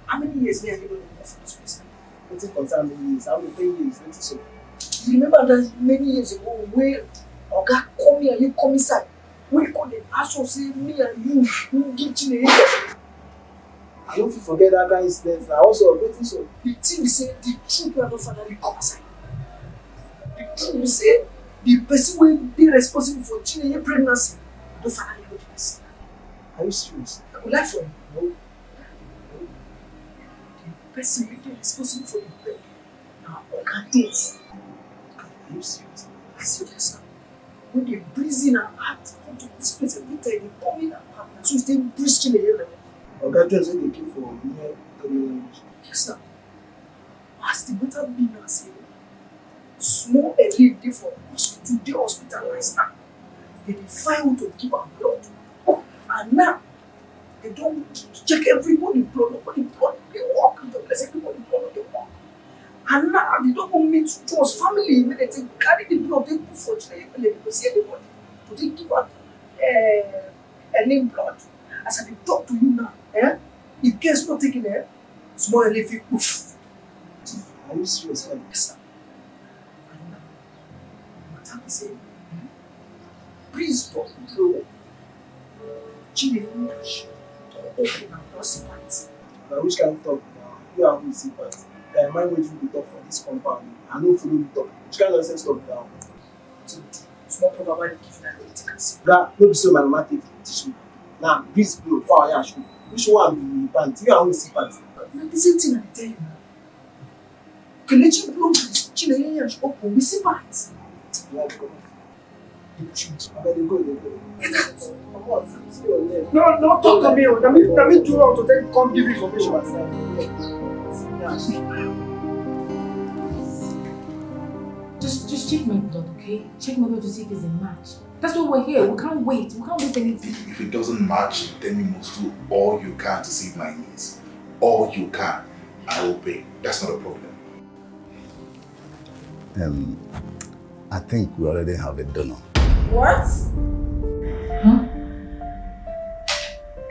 How many years we are able to move for this place? What it concern many years? How many 10 years? What is so? You remember that many years ago where Oga come here and you come inside? We call the asshole say me and you give Chinny. I don't forget that guy incident. I also waiting so. The thing we say the truth will not finally come aside. The truth we say the person will be responsible for Chinny pregnancy don't finally know the person. Are you serious? I would like for you. No. Person will be responsible for the baby. Now, Oga does. Are you serious? Serious now. When they breathe in and out, come to this place every time, they come in and out. So they breathe in the air. Oga Jones said they came for me. Yes, now. As the matter be now, say, small early day for hospital, they hospitalized now. They find to give her blood. And now, they don't check everybody blood, nobody blood, they walk, they bless everybody blood, they walk. And now they don't go meet Joe's family, they carry the blood, they put for Chinny, they don't see anybody. But they give her a name blood. As I talk to you now, if guests not taking it, small elephant poof. Are you serious? Yes, sir. And now, what I'm saying, please don't blow. Chinny, open and not sympathy. Now which kind of talk now? You are with sympathy. Then mind what you talk for this compound. I know follow you talk. Which kind of nonsense talk now? So small problem about giving an ethics. That no be so my mama teach me. Now this blow for your shoe. Which one be sympathy? You are with sympathy. Now the same thing I tell you now. Can let you blow Chinny and open with sympathy. Yeah, go. No, talk to me. Let me do out to take come give information myself. Just check my blood, okay? Check my blood to see if it's a match. That's why we're here. We can't wait. We can't wait anything. If it doesn't match, then you must do all you can to save my needs. All you can. I will pay. That's not a problem. I think we already have a donor. What? Huh?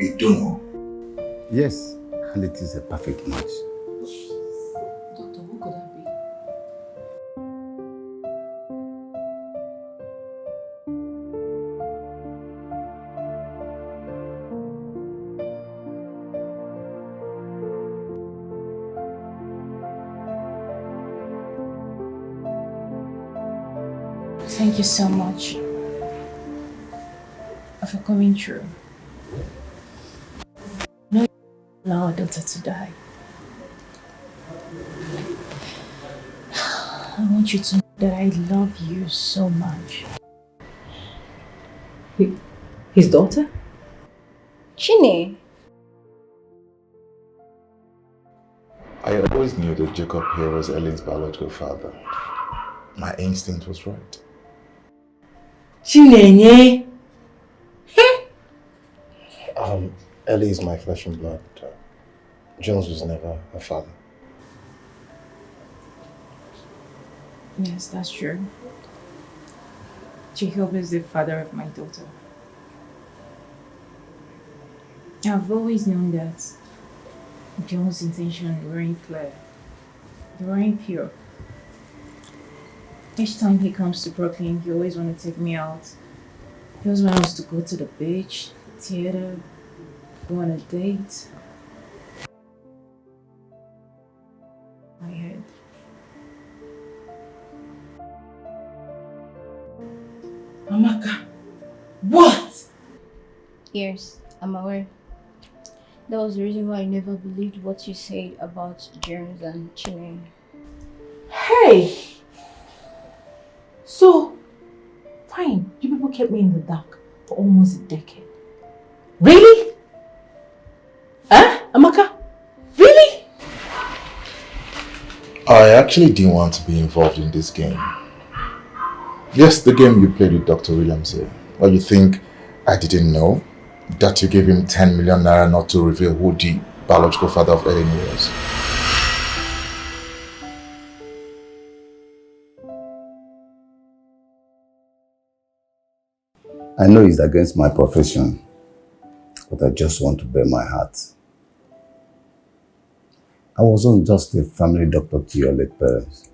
A donor? Yes, and it is a perfect match. Doctor, who could that be? Thank you so much for coming through. No, allow our daughter to die. I want you to know that I love you so much. His daughter? Chinny. I always knew that Jacob here was Ellen's biological father. My instinct was right. Chinny! Ellie is my flesh and blood. Jones was never her father. Yes, that's true. Jacob is the father of my daughter. I've always known that John's intentions weren't clear. They weren't pure. Each time he comes to Brooklyn, he always wants to take me out. He always wants us to go to the beach, the theater, go on a date. I heard. Amaka, what? Yes, I'm aware. That was the reason why I never believed what you said about James and Chinny. Hey! So, fine, you people kept me in the dark for almost a decade. Really? Huh, Amaka? Really? I actually didn't want to be involved in this game. Yes, the game you played with Dr. Williams here. Or you think I didn't know that you gave him 10 million naira not to reveal who the biological father of Ellen was? I know it's against my profession, but I just want to bear my heart. I wasn't just a family doctor to your late parents.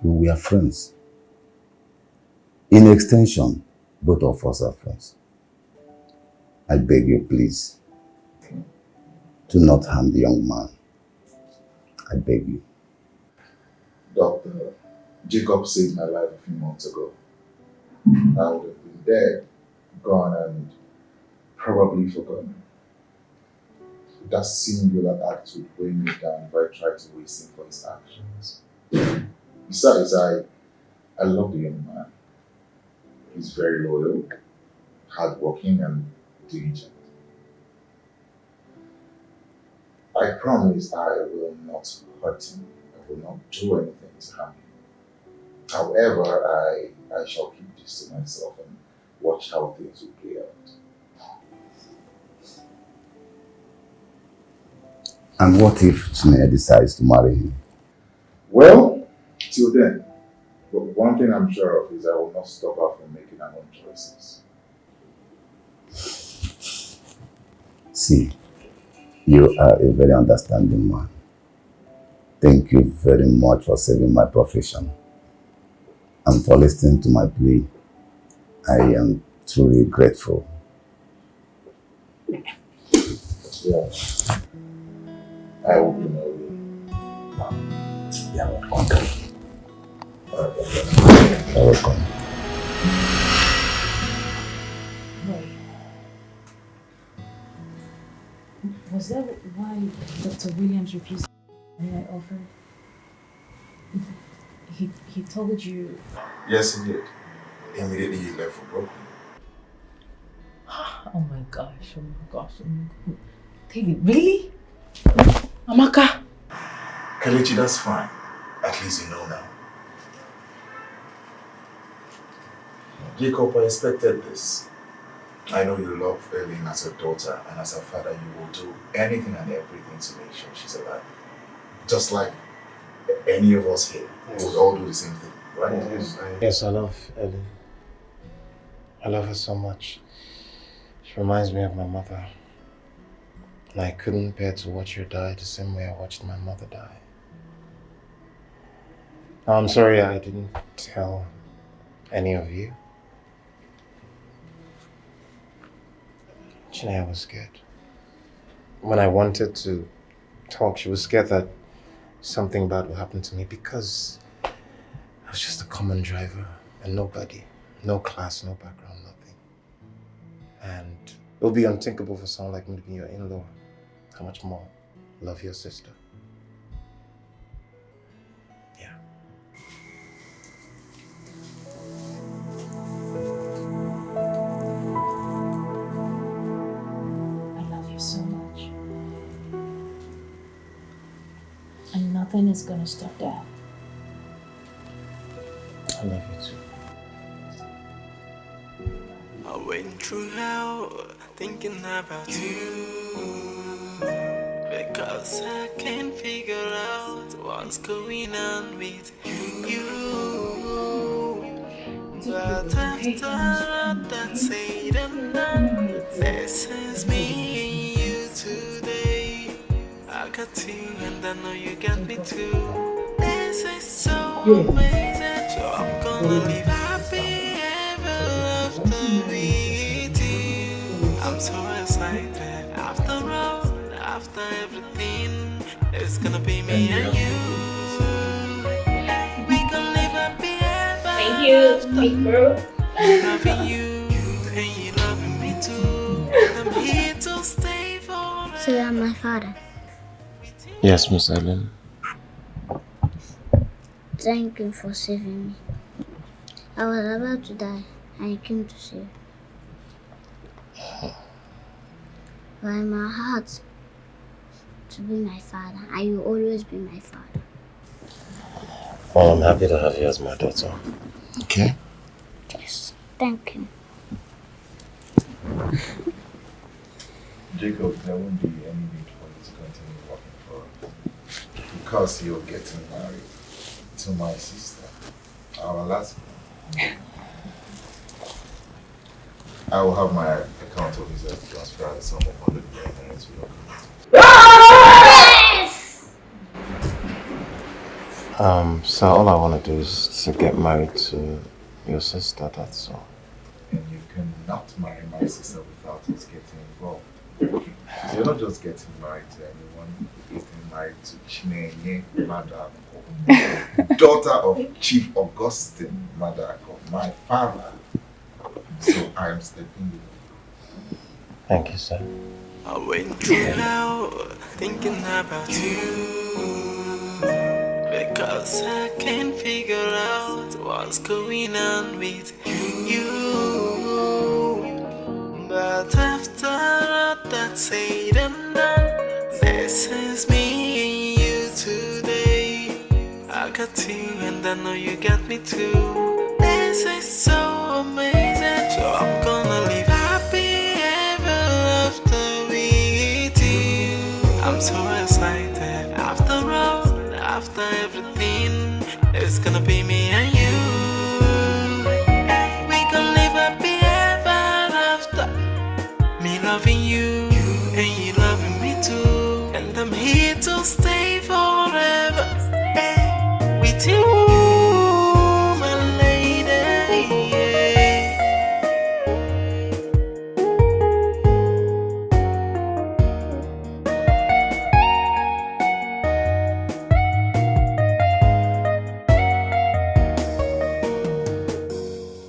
We were friends. In extension, both of us are friends. I beg you, please, do not harm the young man. I beg you. Doctor, Jacob saved my life a few months ago. I would have been dead, gone, and probably forgotten. That singular act would weigh me down if I tried to waste him for his actions. Besides, I love the young man. He's very loyal, hardworking, and diligent. I promise I will not hurt him. I will not do anything to harm him. However, I shall keep this to myself and watch how things will play out. And what if Chinny decides to marry him? Well, till then. But one thing I'm sure of is I will not stop her from making her own choices. See, you are a very understanding man. Thank you very much for saving my profession and for listening to my plea. I am truly grateful. Yeah. I will be in a way. Yeah, welcome. Welcome. Was that why Dr. Williams refused when I offered? He told you... Yes, he did. Immediately he left for Brooklyn. Oh my gosh, oh my gosh, oh my God. David, really? Amaka? Kelechi, that's fine. At least you know now. Jacob, I expected this. I know you love Ellen as a daughter, and as a father, you will do anything and everything to make sure she's alive. Just like any of us here. Yes. We would all do the same thing, right? Yes, I love Ellen. I love her so much. She reminds me of my mother. And I couldn't bear to watch her die the same way I watched my mother die. I'm sorry I didn't tell any of you. Chinny was scared. When I wanted to talk, she was scared that something bad would happen to me because I was just a common driver and nobody. No class, no background, nothing. And it would be unthinkable for someone like me to be your in-law. How much more love your sister? Yeah. I love you so much. And nothing is gonna stop that. I love you too. I went through hell thinking about you, because I can't figure out what's going on with you. But after all that said and done, this is me and you today. I got you and I know you got me too. This is so amazing. So I'm gonna live happy ever after with you. I'm so excited. After all, after everything, it's gonna be me and you. We gonna live happy ever. Thank you, big bro. Loving you and you loving me too. I'm here to stay forever. So you are my father. Yes, Miss Ellen. Thank you for saving me. I was about to die and you came to save. But in my heart, to be my father, and you will always be my father. Well, I'm happy to have you as my daughter. Okay? Yes, thank you. Jacob, there won't be any need for you to continue working for us. Because you're getting married to my sister, our last one. I will have my account officer transfer the sum of 100 million to your account. Yes! So all I want to do is to get married to your sister, that's all. And you cannot marry my sister without us getting involved. You're not just getting married to anyone, you're getting married to Chinny Madako, daughter of Chief Augustine Madako, my father. So I am stepping in. Thank you, sir. I went through hell thinking about you, because I can't figure out what's going on with you. But after all that said and done, this is me and you today. I got you and I know you got me too. This is so amazing. So I'm gonna live happy ever after with you. I'm so excited. After all, after everything, it's gonna be me and you. We gonna live happy ever after. Me loving you and you loving me too. And I'm here to stay forever with you, my lady.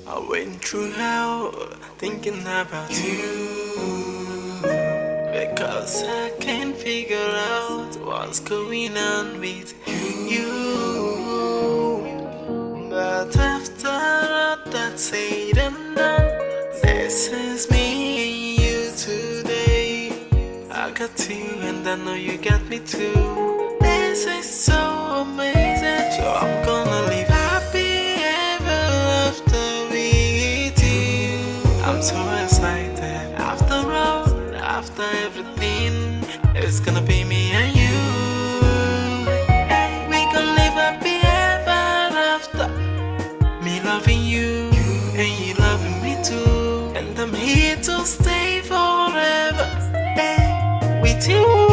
I went through hell thinking about you, because I can't figure out what's going on with you. But after all that said and done, this is me and you today. I got you and I know you got me too. This is so amazing. So I'm gonna live happy ever after with you. I'm so excited. After all, after everything, it's gonna be me and you. We gonna live happy ever after. Me loving you and you loving me too. And I'm here to stay forever with you.